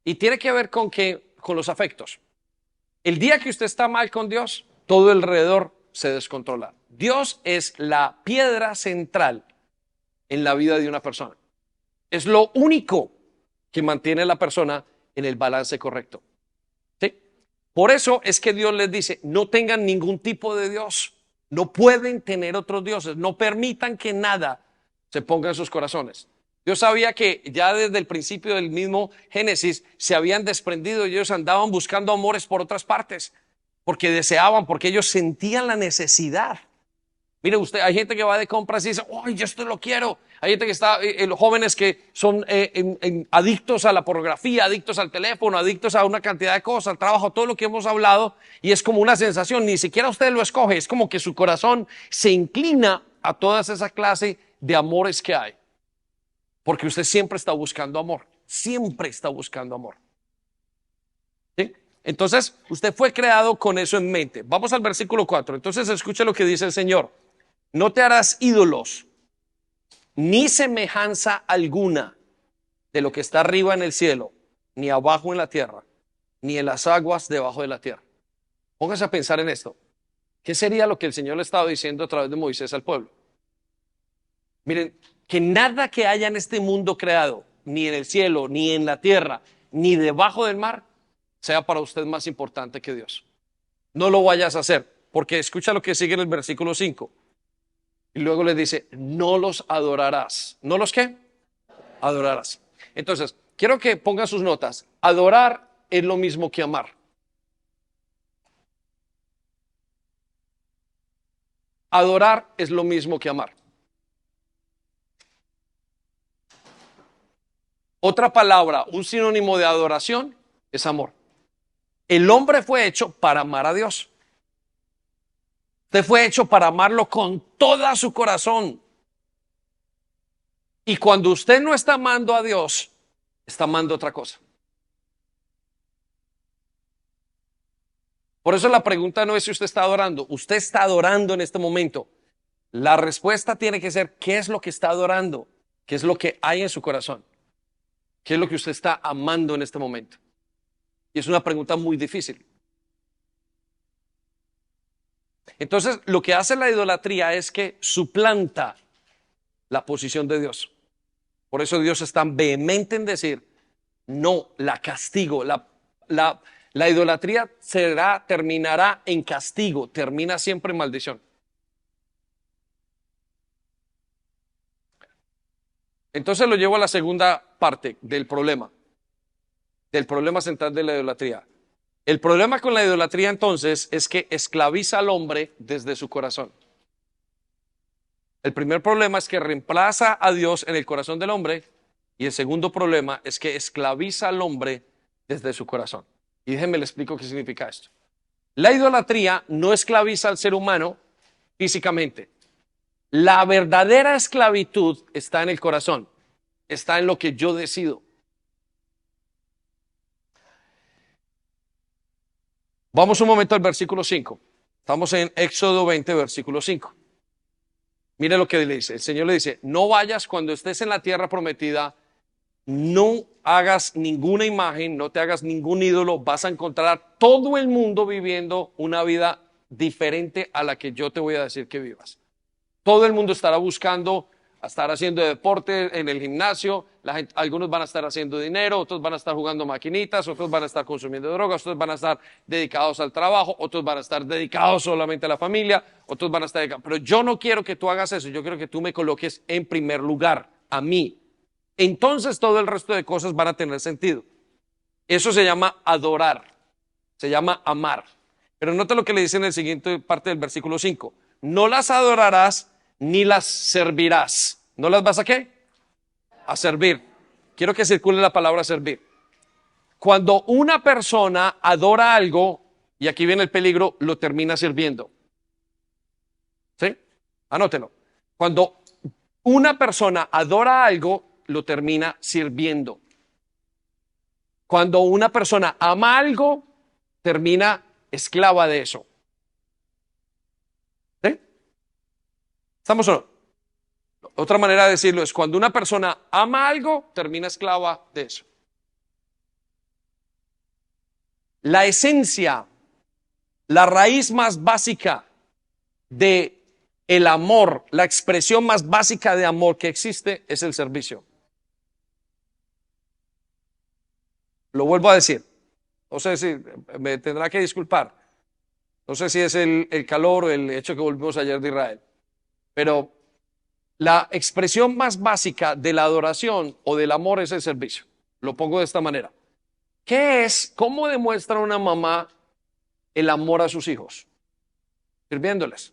Y tiene que ver con los afectos. El día que usted está mal con Dios, todo alrededor se descontrola. Dios es la piedra central en la vida de una persona. Es lo único que mantiene a la persona en el balance correcto. ¿Sí? Por eso es que Dios les dice, no tengan ningún tipo de Dios. No pueden tener otros dioses. No permitan que nada se ponga en sus corazones. Dios sabía que ya desde el principio del mismo Génesis se habían desprendido y ellos andaban buscando amores por otras partes. Porque deseaban, porque ellos sentían la necesidad. Mire usted, hay gente que va de compras y dice, ¡ay, yo esto lo quiero! Hay gente que está, los jóvenes que son adictos a la pornografía, adictos al teléfono, adictos a una cantidad de cosas, al trabajo, todo lo que hemos hablado, y es como una sensación, ni siquiera usted lo escoge, es como que su corazón se inclina a todas esas clases de amores que hay. Porque usted siempre está buscando amor, siempre está buscando amor. ¿Sí? Entonces, usted fue creado con eso en mente. Vamos al versículo 4. Entonces, escuche lo que dice el Señor. No te harás ídolos, ni semejanza alguna de lo que está arriba en el cielo, ni abajo en la tierra, ni en las aguas debajo de la tierra. Póngase a pensar en esto. ¿Qué sería lo que el Señor le estaba diciendo a través de Moisés al pueblo? Miren, que nada que haya en este mundo creado, ni en el cielo, ni en la tierra, ni debajo del mar, sea para usted más importante que Dios. No lo vayas a hacer, porque escucha lo que sigue en el versículo 5. Y luego le dice, no los adorarás. ¿No los qué? Adorarás. Entonces, quiero que pongan sus notas. Adorar es lo mismo que amar. Adorar es lo mismo que amar. Otra palabra, un sinónimo de adoración, es amor. El hombre fue hecho para amar a Dios. Usted fue hecho para amarlo con todo su corazón. Y cuando usted no está amando a Dios, está amando otra cosa. Por eso la pregunta no es si usted está adorando. Usted está adorando en este momento. La respuesta tiene que ser, ¿qué es lo que está adorando? ¿Qué es lo que hay en su corazón? ¿Qué es lo que usted está amando en este momento? Y es una pregunta muy difícil. Entonces, lo que hace la idolatría es que suplanta la posición de Dios. Por eso Dios es tan vehemente en decir, no, la castigo. La idolatría terminará en castigo, termina siempre en maldición. Entonces lo llevo a la segunda parte del problema central de la idolatría. El problema con la idolatría entonces es que esclaviza al hombre desde su corazón. El primer problema es que reemplaza a Dios en el corazón del hombre y el segundo problema es que esclaviza al hombre desde su corazón. Y déjenme le explico qué significa esto. La idolatría no esclaviza al ser humano físicamente. La verdadera esclavitud está en el corazón, está en lo que yo decido. Vamos un momento al versículo 5. Estamos en Éxodo 20, versículo 5. Mire lo que le dice. El Señor le dice, no vayas cuando estés en la tierra prometida, no hagas ninguna imagen, no te hagas ningún ídolo, vas a encontrar todo el mundo viviendo una vida diferente a la que yo te voy a decir que vivas. Todo el mundo estará buscando estar haciendo deporte en el gimnasio, algunos van a estar haciendo dinero, otros van a estar jugando maquinitas, otros van a estar consumiendo drogas, otros van a estar dedicados al trabajo, otros van a estar dedicados solamente a la familia, otros van a estar dedicados. Pero yo no quiero que tú hagas eso, yo quiero que tú me coloques en primer lugar, a mí. Entonces todo el resto de cosas van a tener sentido. Eso se llama adorar, se llama amar. Pero nota lo que le dice en la siguiente parte del versículo 5. No las adorarás ni las servirás. ¿No las vas a qué? A servir. Quiero que circule la palabra servir. Cuando una persona adora algo, y aquí viene el peligro, lo termina sirviendo. ¿Sí? Anótelo. Cuando una persona adora algo, lo termina sirviendo. Cuando una persona ama algo, termina esclava de eso. ¿Sí? ¿Estamos o no? Otra manera de decirlo es cuando una persona ama algo, termina esclava de eso. La esencia, la raíz más básica de el amor, la expresión más básica de amor que existe es el servicio. Lo vuelvo a decir. No sé si me tendrá que disculpar. No sé si es el calor o el hecho que volvimos ayer de Israel. Pero la expresión más básica de la adoración o del amor es el servicio. Lo pongo de esta manera. ¿Qué es? ¿Cómo demuestra una mamá el amor a sus hijos? Sirviéndoles.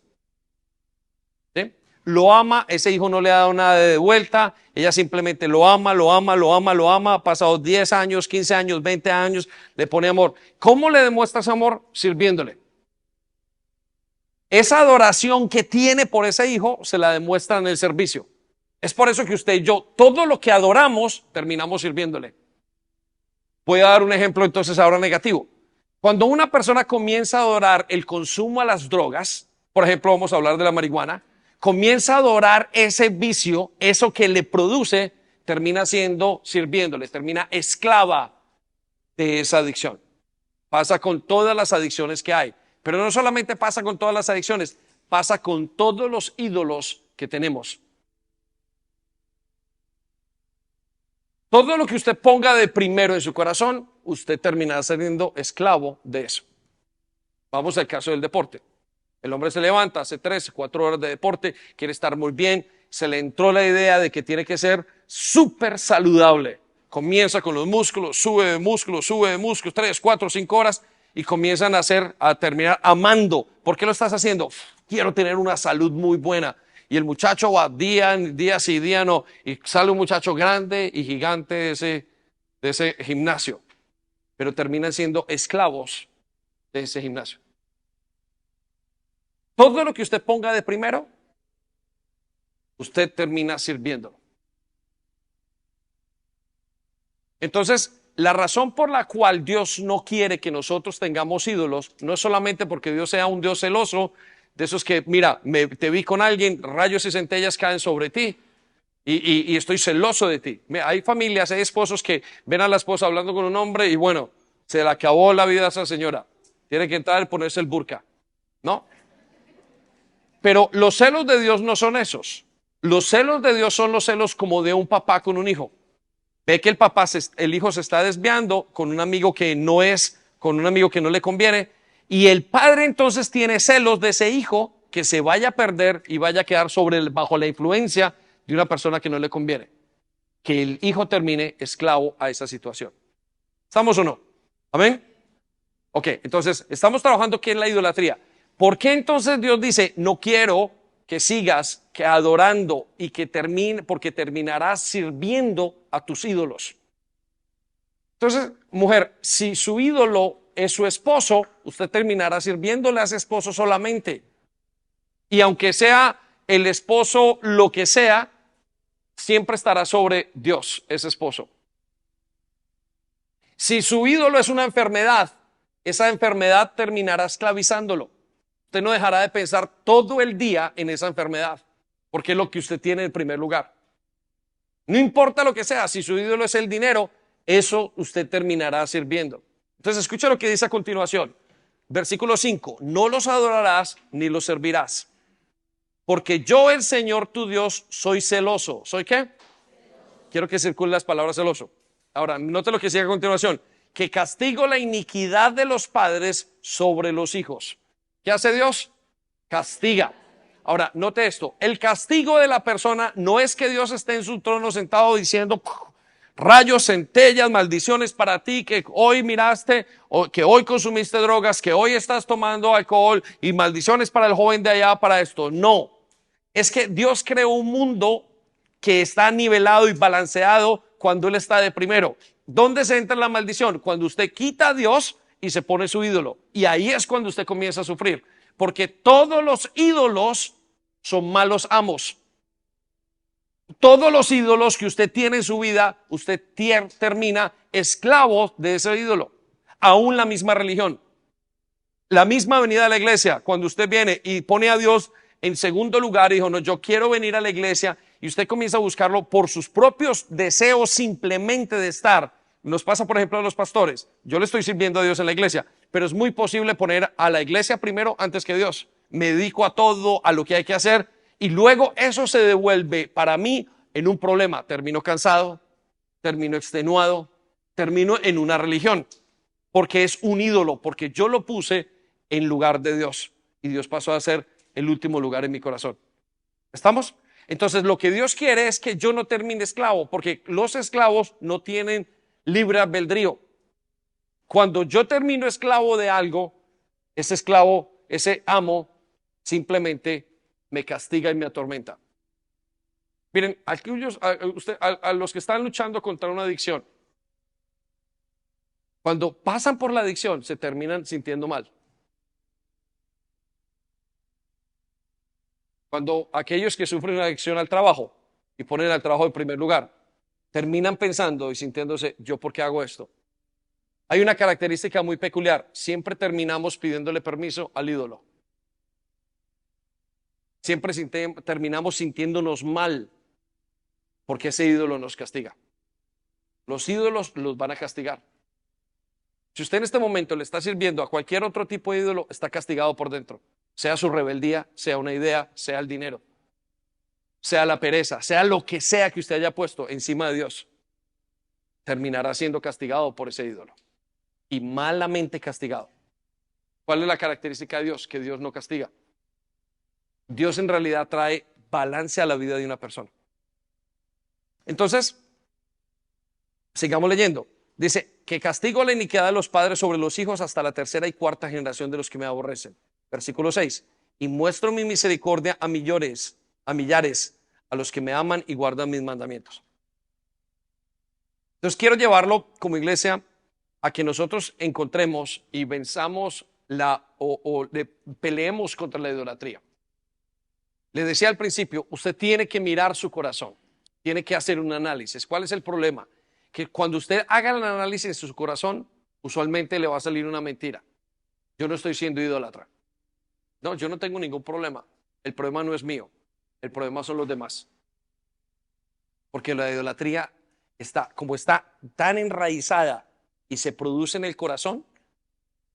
¿Sí? Lo ama, ese hijo no le ha dado nada de vuelta, ella simplemente lo ama, ha pasado 10 años, 15 años, 20 años, le pone amor. ¿Cómo le demuestra ese amor? Sirviéndole. Esa adoración que tiene por ese hijo se la demuestra en el servicio. Es por eso que usted y yo, todo lo que adoramos, terminamos sirviéndole. Voy a dar un ejemplo entonces ahora negativo. Cuando una persona comienza a adorar el consumo a las drogas, por ejemplo, vamos a hablar de la marihuana, comienza a adorar ese vicio, eso que le produce, termina siendo sirviéndole, termina esclava de esa adicción. Pasa con todas las adicciones que hay. Pero no solamente pasa con todas las adicciones, pasa con todos los ídolos que tenemos. Todo lo que usted ponga de primero en su corazón, usted terminará siendo esclavo de eso. Vamos al caso del deporte. El hombre se levanta, hace 3, 4 horas de deporte, quiere estar muy bien, se le entró la idea de que tiene que ser súper saludable. Comienza con los músculos, sube de músculos, 3, 4, 5 horas y comienzan a terminar amando. ¿Por qué lo estás haciendo? Quiero tener una salud muy buena. Y el muchacho va día sí, día no, y sale un muchacho grande y gigante de ese gimnasio, pero terminan siendo esclavos de ese gimnasio. Todo lo que usted ponga de primero, usted termina sirviéndolo. Entonces, la razón por la cual Dios no quiere que nosotros tengamos ídolos, no es solamente porque Dios sea un Dios celoso, de esos que, mira, te vi con alguien, rayos y centellas caen sobre ti y estoy celoso de ti. Hay familias, hay esposos que ven a la esposa hablando con un hombre y bueno, se le acabó la vida a esa señora. Tiene que entrar y ponerse el burka, ¿no? Pero los celos de Dios no son esos. Los celos de Dios son los celos como de un papá con un hijo. Ve que el hijo se está desviando con un amigo que no le conviene, y el padre entonces tiene celos de ese hijo que se vaya a perder y vaya a quedar bajo la influencia de una persona que no le conviene. Que el hijo termine esclavo a esa situación. ¿Estamos o no? ¿Amén? Ok, entonces estamos trabajando aquí en la idolatría. ¿Por qué entonces Dios dice, no quiero que sigas adorando y porque terminarás sirviendo a tus ídolos? Entonces, mujer, si su ídolo es su esposo, usted terminará sirviéndole a ese esposo solamente. Y aunque sea el esposo lo que sea, siempre estará sobre Dios, ese esposo. Si su ídolo es una enfermedad, esa enfermedad terminará esclavizándolo. Usted no dejará de pensar todo el día en esa enfermedad, porque es lo que usted tiene en primer lugar. No importa lo que sea, si su ídolo es el dinero, eso usted terminará sirviendo. Entonces escucha lo que dice a continuación. Versículo 5, no los adorarás ni los servirás, porque yo el Señor tu Dios soy celoso. ¿Soy qué? Quiero que circulen las palabras celoso. Ahora, note lo que sigue a continuación, que castigo la iniquidad de los padres sobre los hijos. ¿Qué hace Dios? Castiga. Ahora, note esto, el castigo de la persona no es que Dios esté en su trono sentado diciendo rayos, centellas, maldiciones para ti, que hoy miraste, o que hoy consumiste drogas, que hoy estás tomando alcohol y maldiciones para el joven de allá, para esto. No, es que Dios creó un mundo que está nivelado y balanceado cuando Él está de primero. ¿Dónde se entra la maldición? Cuando usted quita a Dios y se pone su ídolo. Y ahí es cuando usted comienza a sufrir. Porque todos los ídolos son malos amos. Todos los ídolos que usted tiene en su vida, usted termina esclavo de ese ídolo. Aún la misma religión. La misma venida a la iglesia, cuando usted viene y pone a Dios en segundo lugar y dijo, no, yo quiero venir a la iglesia, y usted comienza a buscarlo por sus propios deseos simplemente de estar. Nos pasa, por ejemplo, a los pastores. Yo le estoy sirviendo a Dios en la iglesia, pero es muy posible poner a la iglesia primero antes que Dios. Me dedico a todo, a lo que hay que hacer, y luego eso se devuelve para mí en un problema. Termino cansado, termino extenuado, termino en una religión, porque es un ídolo, porque yo lo puse en lugar de Dios, y Dios pasó a ser el último lugar en mi corazón. ¿Estamos? Entonces lo que Dios quiere es que yo no termine esclavo, porque los esclavos no tienen libre albedrío. Cuando yo termino esclavo de algo, ese esclavo, ese amo, simplemente me castiga y me atormenta. Miren, a los que están luchando contra una adicción, cuando pasan por la adicción, se terminan sintiendo mal. Cuando aquellos que sufren una adicción al trabajo y ponen al trabajo en primer lugar, terminan pensando y sintiéndose, ¿yo por qué hago esto? Hay una característica muy peculiar, siempre terminamos pidiéndole permiso al ídolo. Siempre terminamos sintiéndonos mal porque ese ídolo nos castiga. Los ídolos los van a castigar. Si usted en este momento le está sirviendo a cualquier otro tipo de ídolo, está castigado por dentro. Sea su rebeldía, sea una idea, sea el dinero, sea la pereza, sea lo que sea que usted haya puesto encima de Dios. terminará siendo castigado por ese ídolo. Y malamente castigado. ¿Cuál es la característica de Dios? Que Dios no castiga. Dios en realidad trae balance a la vida de una persona. Entonces, sigamos leyendo. Dice, que castigo la iniquidad de los padres sobre los hijos hasta la tercera y cuarta generación de los que me aborrecen. Versículo 6. Y muestro mi misericordia a millares, a los que me aman y guardan mis mandamientos. Entonces quiero llevarlo como iglesia a que nosotros encontremos y venzamos peleemos contra la idolatría. Le decía al principio, usted tiene que mirar su corazón, tiene que hacer un análisis. ¿Cuál es el problema? Que cuando usted haga el análisis de su corazón, usualmente le va a salir una mentira. Yo no estoy siendo idólatra. No, yo no tengo ningún problema. El problema no es mío, el problema son los demás. Porque la idolatría está tan enraizada y se produce en el corazón,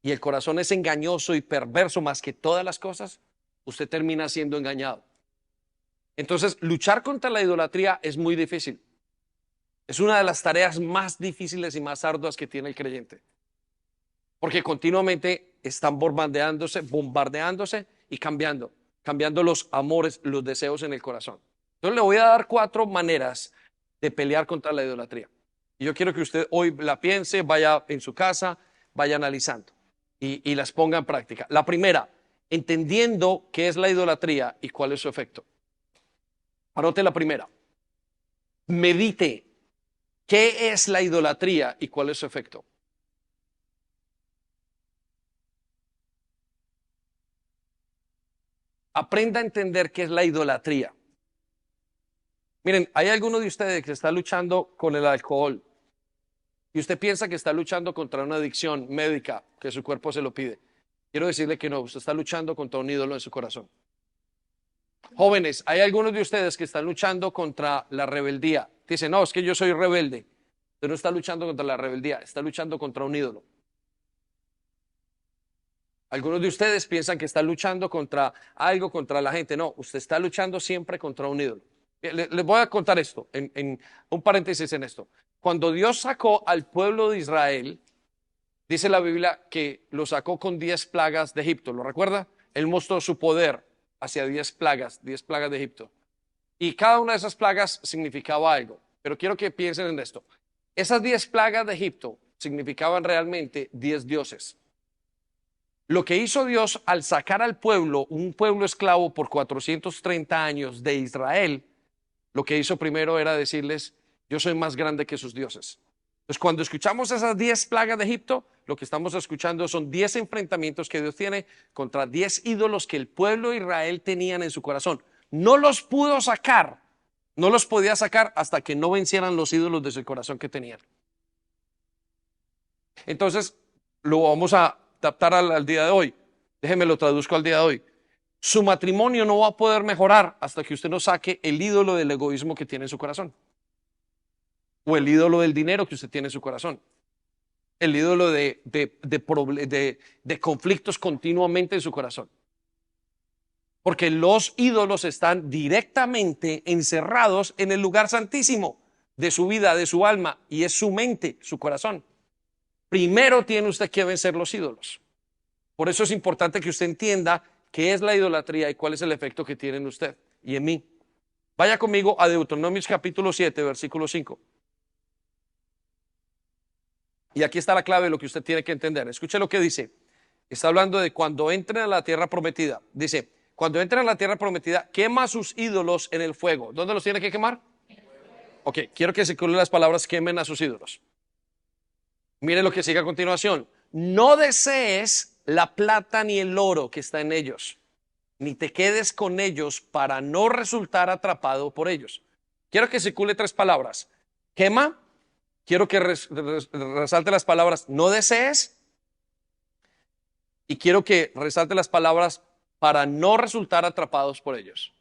y el corazón es engañoso y perverso más que todas las cosas, usted termina siendo engañado. Entonces, luchar contra la idolatría es muy difícil. Es una de las tareas más difíciles y más arduas que tiene el creyente. Porque continuamente están bombardeándose y cambiando los amores, los deseos en el corazón. Entonces le voy a dar 4 maneras de pelear contra la idolatría. Y yo quiero que usted hoy la piense, vaya en su casa, vaya analizando y las ponga en práctica. La primera, entendiendo qué es la idolatría y cuál es su efecto. Anote la primera. Medite qué es la idolatría y cuál es su efecto. Aprenda a entender qué es la idolatría. Miren, hay alguno de ustedes que está luchando con el alcohol y usted piensa que está luchando contra una adicción médica, que su cuerpo se lo pide. Quiero decirle que no, usted está luchando contra un ídolo en su corazón. Jóvenes, hay algunos de ustedes que están luchando contra la rebeldía. Dicen, no, es que yo soy rebelde. Usted no está luchando contra la rebeldía, está luchando contra un ídolo. Algunos de ustedes piensan que está luchando contra algo, contra la gente. No, usted está luchando siempre contra un ídolo. Les voy a contar esto, en un paréntesis en esto. Cuando Dios sacó al pueblo de Israel, dice la Biblia que lo sacó con 10 plagas de Egipto. ¿Lo recuerda? Él mostró su poder hacia 10 plagas de Egipto. Y cada una de esas plagas significaba algo. Pero quiero que piensen en esto. Esas 10 plagas de Egipto significaban realmente 10 dioses. Lo que hizo Dios al sacar al pueblo, un pueblo esclavo por 430 años de Israel, lo que hizo primero era decirles, yo soy más grande que sus dioses. Entonces, cuando escuchamos esas 10 plagas de Egipto, lo que estamos escuchando son 10 enfrentamientos que Dios tiene contra 10 ídolos que el pueblo de Israel tenían en su corazón. No los pudo sacar, no los podía sacar hasta que no vencieran los ídolos de su corazón que tenían. Entonces, lo vamos a adaptar al día de hoy. Déjeme lo traduzco al día de hoy. Su matrimonio no va a poder mejorar hasta que usted no saque el ídolo del egoísmo que tiene en su corazón. O el ídolo del dinero que usted tiene en su corazón. El ídolo de conflictos continuamente en su corazón. Porque los ídolos están directamente encerrados en el lugar santísimo de su vida, de su alma, y es su mente, su corazón. Primero tiene usted que vencer los ídolos. Por eso es importante que usted entienda qué es la idolatría y cuál es el efecto que tiene en usted y en mí. Vaya conmigo a Deuteronomios capítulo 7, versículo 5. Y aquí está la clave de lo que usted tiene que entender. Escuche lo que dice. Está hablando de cuando entren a la tierra prometida. Dice, cuando entren a la tierra prometida, quema sus ídolos en el fuego. ¿Dónde los tiene que quemar? Ok, quiero que circulen las palabras quemen a sus ídolos. Mire lo que sigue a continuación. No desees la plata ni el oro que está en ellos, ni te quedes con ellos para no resultar atrapado por ellos. Quiero que circule 3 palabras. Quema. Quiero que resalte las palabras no desees. Y quiero que resalte las palabras para no resultar atrapados por ellos.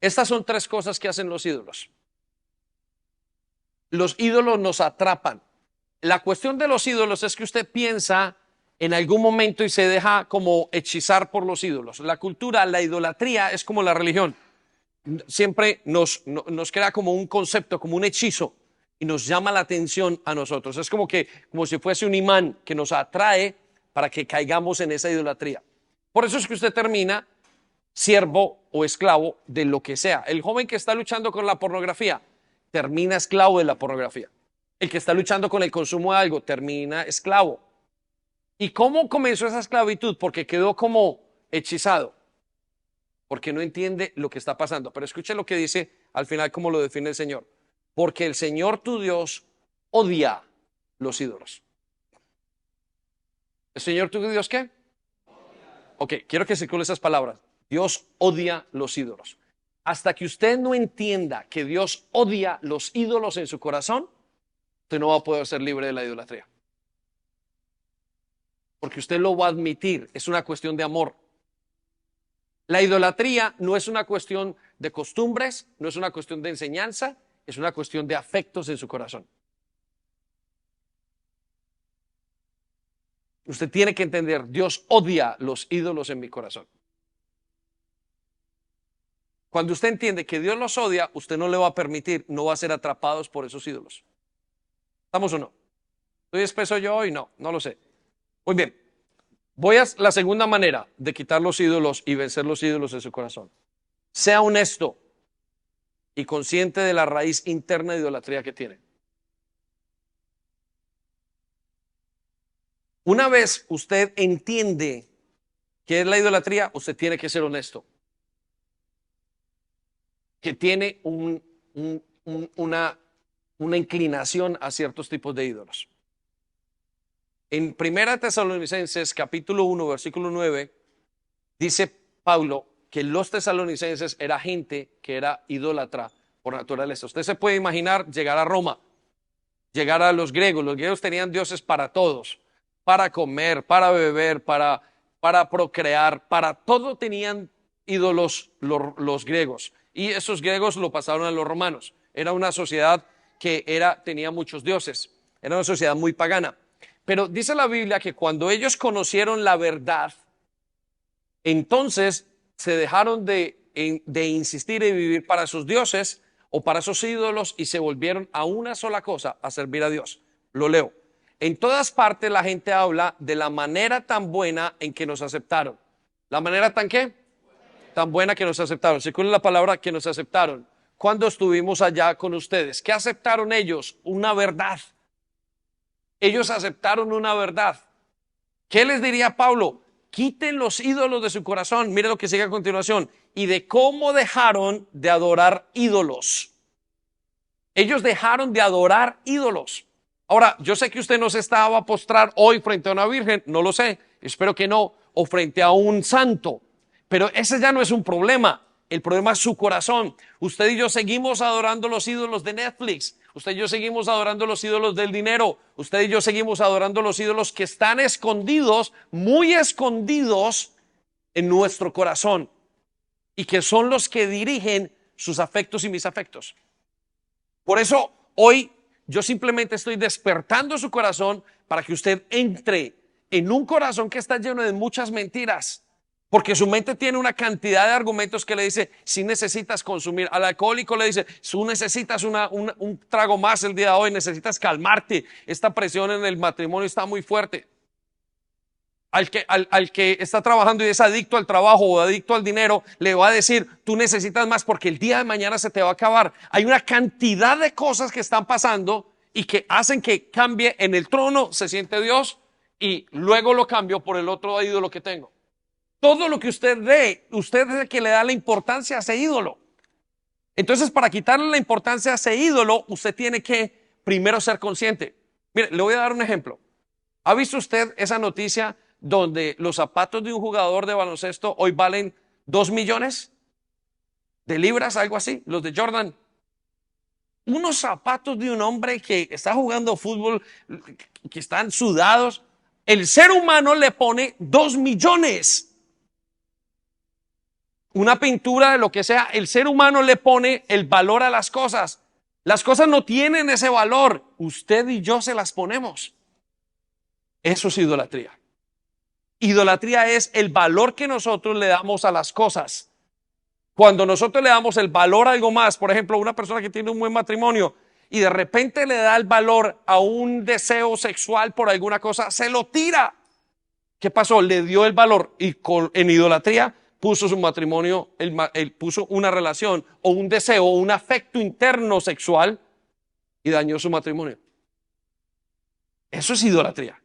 Estas son 3 cosas que hacen los ídolos. Los ídolos nos atrapan. La cuestión de los ídolos es que usted piensa en algún momento y se deja como hechizar por los ídolos. La cultura, la idolatría es como la religión. Siempre nos crea como un concepto, como un hechizo. y nos llama la atención a nosotros. Es como si fuese un imán que nos atrae para que caigamos en esa idolatría. Por eso es que usted termina siervo o esclavo de lo que sea. El joven que está luchando con la pornografía termina esclavo de la pornografía. El que está luchando con el consumo de algo termina esclavo. ¿Y cómo comenzó esa esclavitud? Porque quedó como hechizado, porque no entiende lo que está pasando. Pero escuche lo que dice al final, como lo define el Señor. Porque el Señor tu Dios odia los ídolos. ¿El Señor tu Dios qué? Ok, quiero que circule esas palabras. Dios odia los ídolos. Hasta que usted no entienda que Dios odia los ídolos en su corazón, usted no va a poder ser libre de la idolatría. Porque usted lo va a admitir, es una cuestión de amor. La idolatría no es una cuestión de costumbres, no es una cuestión de enseñanza, es una cuestión de afectos en su corazón. Usted tiene que entender, Dios odia los ídolos en mi corazón. Cuando usted entiende que Dios los odia, usted no le va a permitir, no va a ser atrapados por esos ídolos. ¿Estamos o no? ¿Estoy espeso yo hoy? No lo sé. Muy bien. Voy a la segunda manera de quitar los ídolos y vencer los ídolos en su corazón. Sea honesto y consciente de la raíz interna de idolatría que tiene. Una vez usted entiende qué es la idolatría, usted tiene que ser honesto. Que tiene una inclinación a ciertos tipos de ídolos. En 1 Tesalonicenses capítulo 1 versículo 9 dice Pablo que los tesalonicenses era gente que era idólatra por naturaleza. Usted se puede imaginar llegar a Roma, llegar a los griegos. Los griegos tenían dioses para todos, para comer, para beber, para procrear, para todo tenían ídolos los griegos. Y esos griegos lo pasaron a los romanos. Era una sociedad que tenía muchos dioses. Era una sociedad muy pagana. Pero dice la Biblia que cuando ellos conocieron la verdad, entonces se dejaron de insistir y vivir para sus dioses o para sus ídolos y se volvieron a una sola cosa, a servir a Dios. Lo leo. En todas partes la gente habla de la manera tan buena en que nos aceptaron. ¿La manera tan qué? Tan buena que nos aceptaron. Circula la palabra que nos aceptaron. Cuando estuvimos allá con ustedes, ¿qué aceptaron ellos? Una verdad. Ellos aceptaron una verdad. ¿Qué les diría Pablo? Quiten los ídolos de su corazón. Mire lo que sigue a continuación. Y de cómo dejaron de adorar ídolos. Ellos dejaron de adorar ídolos. Ahora, yo sé que usted no se estaba a postrar hoy frente a una virgen, no lo sé, espero que no, o frente a un santo. Pero ese ya no es un problema. El problema es su corazón. Usted y yo seguimos adorando los ídolos de Netflix. Usted y yo seguimos adorando los ídolos del dinero. Usted y yo seguimos adorando los ídolos que están escondidos, muy escondidos en nuestro corazón. Y que son los que dirigen sus afectos y mis afectos. Por eso hoy yo simplemente estoy despertando su corazón para que usted entre en un corazón que está lleno de muchas mentiras. Porque su mente tiene una cantidad de argumentos que le dice, si necesitas consumir. Al alcohólico le dice, tú necesitas un trago más el día de hoy, necesitas calmarte. Esta presión en el matrimonio está muy fuerte. Al que está trabajando y es adicto al trabajo o adicto al dinero, le va a decir, tú necesitas más porque el día de mañana se te va a acabar. Hay una cantidad de cosas que están pasando y que hacen que cambie en el trono, se siente Dios y luego lo cambio por el otro ídolo que tengo. Todo lo que usted ve, usted es el que le da la importancia a ese ídolo. Entonces, para quitarle la importancia a ese ídolo, usted tiene que primero ser consciente. Mire, le voy a dar un ejemplo. ¿Ha visto usted esa noticia donde los zapatos de un jugador de baloncesto hoy valen 2 millones de libras, algo así? Los de Jordan. Unos zapatos de un hombre que está jugando fútbol, que están sudados. El ser humano le pone 2 millones. Una pintura de lo que sea, el ser humano le pone el valor a las cosas. Las cosas no tienen ese valor. Usted y yo se las ponemos. Eso es idolatría. Idolatría es el valor que nosotros le damos a las cosas. Cuando nosotros le damos el valor a algo más, por ejemplo, una persona que tiene un buen matrimonio y de repente le da el valor a un deseo sexual por alguna cosa, se lo tira. ¿Qué pasó? Le dio el valor y en idolatría puso su matrimonio, él puso una relación o un deseo o un afecto interno sexual y dañó su matrimonio. Eso es idolatría.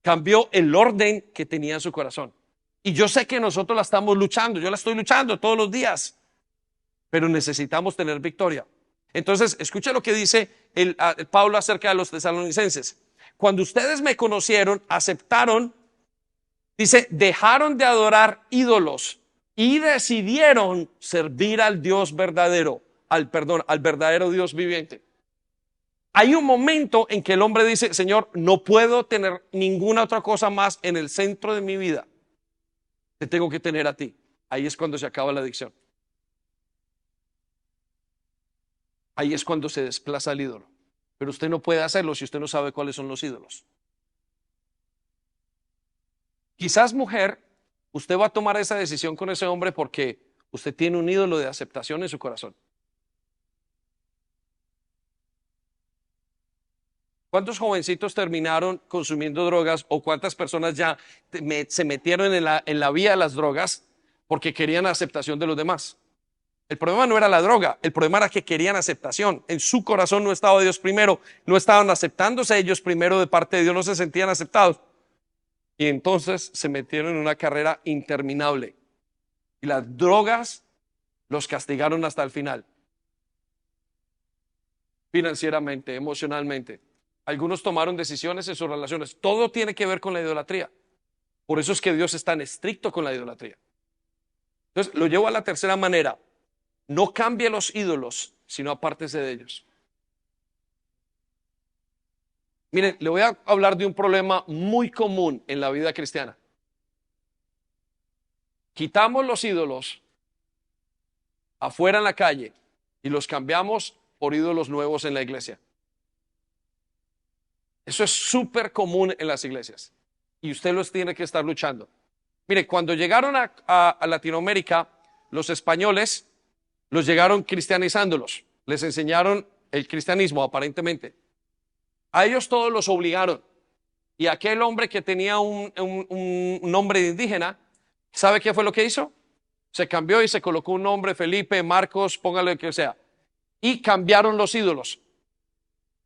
Cambió el orden que tenía en su corazón. Y yo sé que nosotros la estamos luchando, yo la estoy luchando todos los días, pero necesitamos tener victoria. Entonces, escucha lo que dice Pablo acerca de los tesalonicenses. Cuando ustedes me conocieron, aceptaron, dice, dejaron de adorar ídolos y decidieron servir al Dios verdadero, al verdadero Dios viviente. Hay un momento en que el hombre dice, Señor, no puedo tener ninguna otra cosa más en el centro de mi vida. Te tengo que tener a ti. Ahí es cuando se acaba la adicción. Ahí es cuando se desplaza el ídolo. Pero usted no puede hacerlo si usted no sabe cuáles son los ídolos. Quizás, mujer, usted va a tomar esa decisión con ese hombre porque usted tiene un ídolo de aceptación en su corazón. ¿Cuántos jovencitos terminaron consumiendo drogas o cuántas personas ya se metieron en la vía de las drogas porque querían aceptación de los demás? El problema no era la droga, el problema era que querían aceptación. En su corazón no estaba Dios primero, no estaban aceptándose ellos primero de parte de Dios, no se sentían aceptados. Y entonces se metieron en una carrera interminable. Y las drogas los castigaron hasta el final. Financieramente, emocionalmente. Algunos tomaron decisiones en sus relaciones. Todo tiene que ver con la idolatría. Por eso es que Dios es tan estricto con la idolatría. Entonces, lo llevo a la tercera manera. No cambie los ídolos, sino apártese de ellos. Miren, le voy a hablar de un problema muy común en la vida cristiana. Quitamos los ídolos afuera en la calle y los cambiamos por ídolos nuevos en la iglesia. Eso es súper común en las iglesias y usted los tiene que estar luchando. Mire, cuando llegaron a Latinoamérica, los españoles los llegaron cristianizándolos, les enseñaron el cristianismo aparentemente. A ellos todos los obligaron. Y aquel hombre que tenía un nombre de indígena, ¿sabe qué fue lo que hizo? Se cambió y se colocó un nombre, Felipe, Marcos, póngale lo que sea. Y cambiaron los ídolos.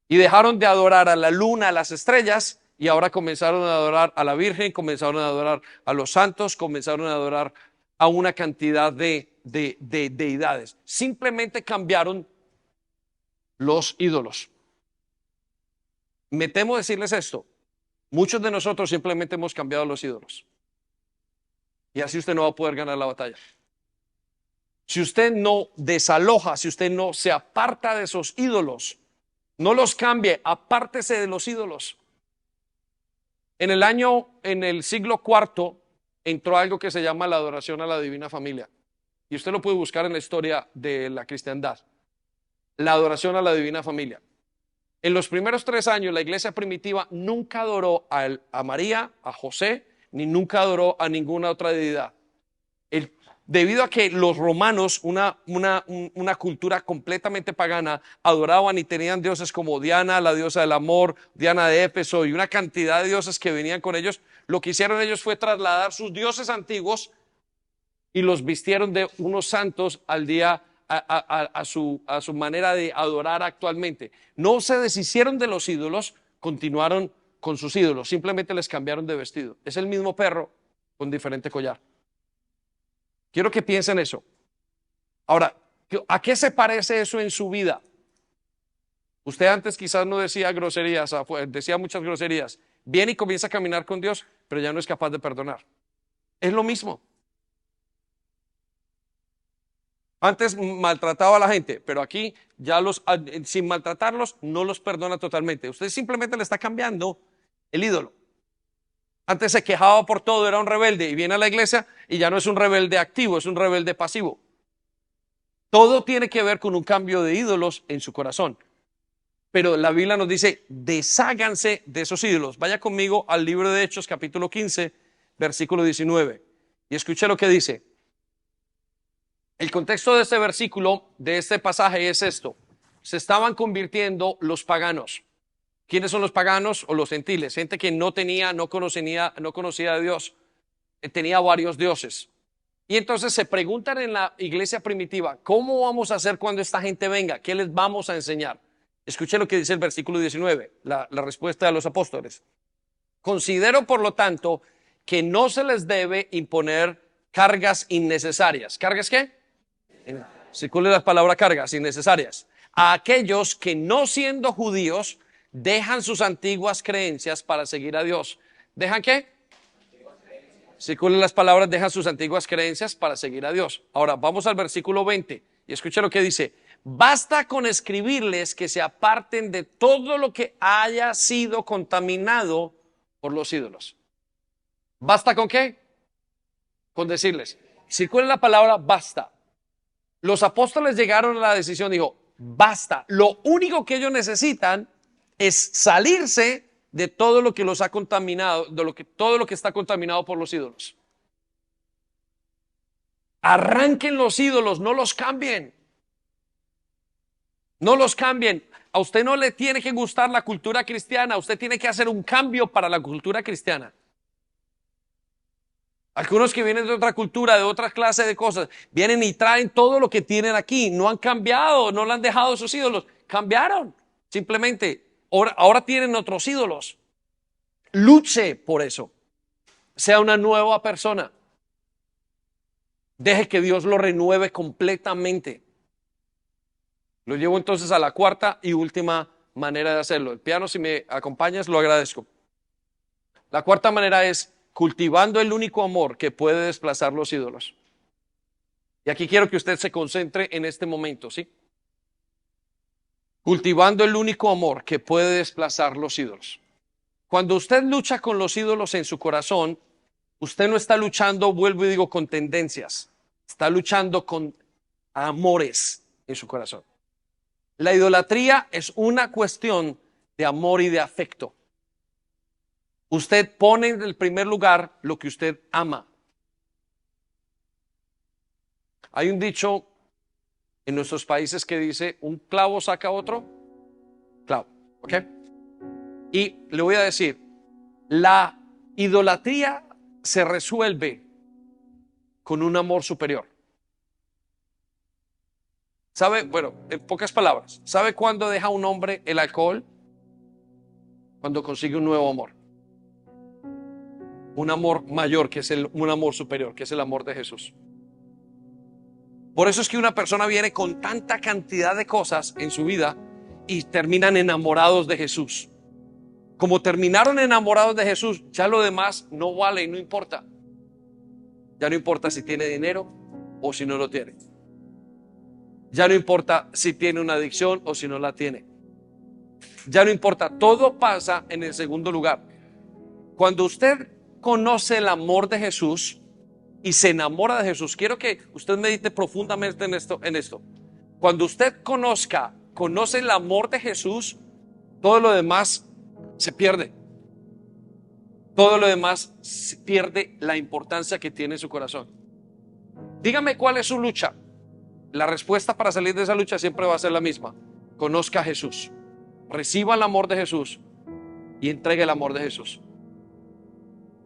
Y dejaron de adorar a la luna, a las estrellas, y ahora comenzaron a adorar a la Virgen, comenzaron a adorar a los santos, comenzaron a adorar a una cantidad de deidades. Simplemente cambiaron los ídolos. Me temo decirles esto, muchos de nosotros simplemente hemos cambiado los ídolos. Y así usted no va a poder ganar la batalla. Si usted no desaloja, si usted no se aparta de esos ídolos, no los cambie, apártese de los ídolos. En el siglo IV entró algo que se llama la adoración a la Divina Familia. Y usted lo puede buscar en la historia de la cristiandad. La adoración a la Divina Familia. En los primeros 3 años la iglesia primitiva nunca adoró a María, a José, ni nunca adoró a ninguna otra deidad. Debido a que los romanos, una cultura completamente pagana, adoraban y tenían dioses como Diana, la diosa del amor, Diana de Éfeso y una cantidad de dioses que venían con ellos, lo que hicieron ellos fue trasladar sus dioses antiguos y los vistieron de unos santos al día a su manera de adorar actualmente. No se deshicieron de los ídolos, continuaron con sus ídolos, simplemente les cambiaron de vestido. Es el mismo perro con diferente collar. Quiero que piensen eso. Ahora, ¿a qué se parece eso en su vida? Usted antes quizás no decía groserías, decía muchas groserías. Viene y comienza a caminar con Dios, pero ya no es capaz de perdonar. Es lo mismo. Antes maltrataba a la gente, pero aquí ya sin maltratarlos no los perdona totalmente. Usted simplemente le está cambiando el ídolo. Antes se quejaba por todo, era un rebelde y viene a la iglesia y ya no es un rebelde activo, es un rebelde pasivo. Todo tiene que ver con un cambio de ídolos en su corazón. Pero la Biblia nos dice, desháganse de esos ídolos. Vaya conmigo al libro de Hechos, capítulo 15, versículo 19. Y escuche lo que dice. El contexto de este versículo, de este pasaje es esto. se estaban convirtiendo los paganos. ¿Quiénes son los paganos o los gentiles? Gente que no conocía a Dios, tenía varios dioses. Y entonces se preguntan en la iglesia primitiva, ¿cómo vamos a hacer cuando esta gente venga? ¿Qué les vamos a enseñar? Escuche lo que dice el versículo 19, la respuesta de los apóstoles. Considero, por lo tanto, que no se les debe imponer cargas innecesarias. ¿Cargas qué? Circule la palabra cargas innecesarias. A aquellos que no siendo judíos dejan sus antiguas creencias para seguir a Dios. ¿Dejan qué? Circulen las palabras, dejan sus antiguas creencias para seguir a Dios. Ahora, vamos al versículo 20 y escucha lo que dice. Basta con escribirles que se aparten de todo lo que haya sido contaminado por los ídolos. ¿Basta con qué? Con decirles. Circulen la palabra basta. Los apóstoles llegaron a la decisión, dijo, basta. Lo único que ellos necesitan es salirse de todo lo que los ha contaminado, todo lo que está contaminado por los ídolos. Arranquen los ídolos, no los cambien. No los cambien. A usted no le tiene que gustar la cultura cristiana, usted tiene que hacer un cambio para la cultura cristiana. Algunos que vienen de otra cultura, de otra clase de cosas, vienen y traen todo lo que tienen aquí. No han cambiado, no le han dejado sus ídolos. Cambiaron, simplemente. Ahora tienen otros ídolos. Luche por eso. Sea una nueva persona. Deje que Dios lo renueve completamente. Lo llevo entonces a la cuarta y última manera de hacerlo. El piano, si me acompañas, lo agradezco. La cuarta manera es cultivando el único amor que puede desplazar los ídolos. Y aquí quiero que usted se concentre en este momento, ¿sí? Cultivando el único amor que puede desplazar los ídolos. Cuando usted lucha con los ídolos en su corazón, usted no está luchando, vuelvo y digo, con tendencias. Está luchando con amores en su corazón. La idolatría es una cuestión de amor y de afecto. Usted pone en el primer lugar lo que usted ama. Hay un dicho en nuestros países que dice, un clavo saca otro clavo, ¿ok? Y le voy a decir, la idolatría se resuelve con un amor superior. ¿Sabe? Bueno, en pocas palabras, ¿sabe cuándo deja un hombre el alcohol? Cuando consigue un nuevo amor. Un amor mayor, que es un amor superior, que es el amor de Jesús. Por eso es que una persona viene con tanta cantidad de cosas en su vida y terminan enamorados de Jesús. Como terminaron enamorados de Jesús, ya lo demás no vale y no importa. Ya no importa si tiene dinero o si no lo tiene. Ya no importa si tiene una adicción o si no la tiene. Ya no importa, todo pasa en el segundo lugar. Cuando usted conoce el amor de Jesús y se enamora de Jesús, quiero que usted medite profundamente en esto. Cuando usted conoce el amor de Jesús, todo lo demás se pierde. Todo lo demás se pierde la importancia que tiene en su corazón. Dígame cuál es su lucha. La respuesta para salir de esa lucha siempre va a ser la misma. Conozca a Jesús. Reciba el amor de Jesús y entregue el amor de Jesús.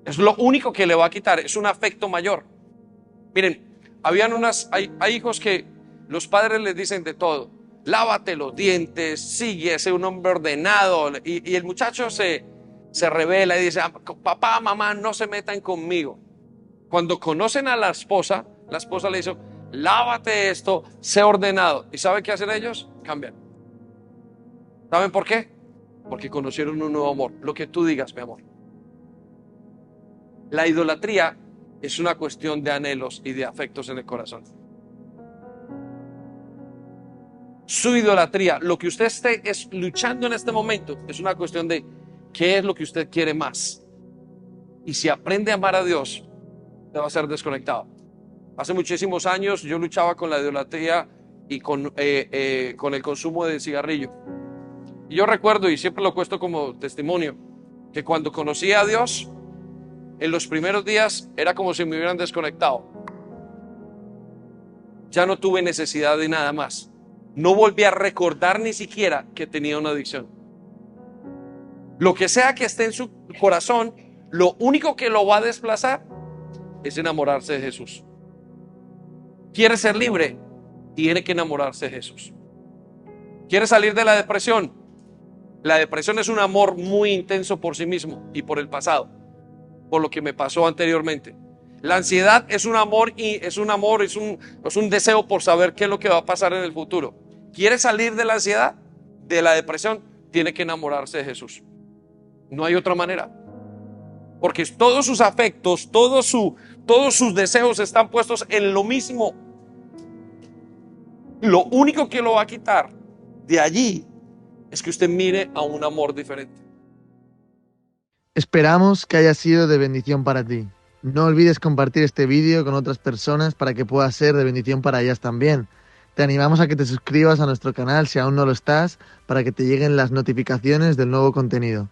Es lo único que le va a quitar, es un afecto mayor. Miren, hay hijos que los padres les dicen de todo. Lávate los dientes, sigue, sé un hombre ordenado. Y el muchacho se revela y dice, papá, mamá, no se metan conmigo. Cuando conocen a la esposa le dice, lávate esto, sé ordenado. ¿Y sabe qué hacen ellos? Cambian. ¿Saben por qué? Porque conocieron un nuevo amor. Lo que tú digas, mi amor. La idolatría es una cuestión de anhelos y de afectos en el corazón. Su idolatría, lo que usted esté luchando en este momento, es una cuestión de qué es lo que usted quiere más. Y si aprende a amar a Dios, te va a ser desconectado. Hace muchísimos años yo luchaba con la idolatría y con el consumo de cigarrillo. Y yo recuerdo, y siempre lo cuento como testimonio, que cuando conocí a Dios, en los primeros días era como si me hubieran desconectado. Ya no tuve necesidad de nada más. no volví a recordar ni siquiera que tenía una adicción. Lo que sea que esté en su corazón, lo único que lo va a desplazar es enamorarse de Jesús. ¿Quiere ser libre? Tiene que enamorarse de Jesús. ¿Quiere salir de la depresión? La depresión es un amor muy intenso por sí mismo y por el pasado, por lo que me pasó anteriormente. La ansiedad es un amor es un deseo por saber qué es lo que va a pasar en el futuro. ¿Quiere salir de la ansiedad, de la depresión? Tiene que enamorarse de Jesús. No hay otra manera. Porque todos sus afectos, todos sus deseos están puestos en lo mismo. Lo único que lo va a quitar de allí es que usted mire a un amor diferente. Esperamos que haya sido de bendición para ti. No olvides compartir este vídeo con otras personas para que pueda ser de bendición para ellas también. Te animamos a que te suscribas a nuestro canal si aún no lo estás, para que te lleguen las notificaciones del nuevo contenido.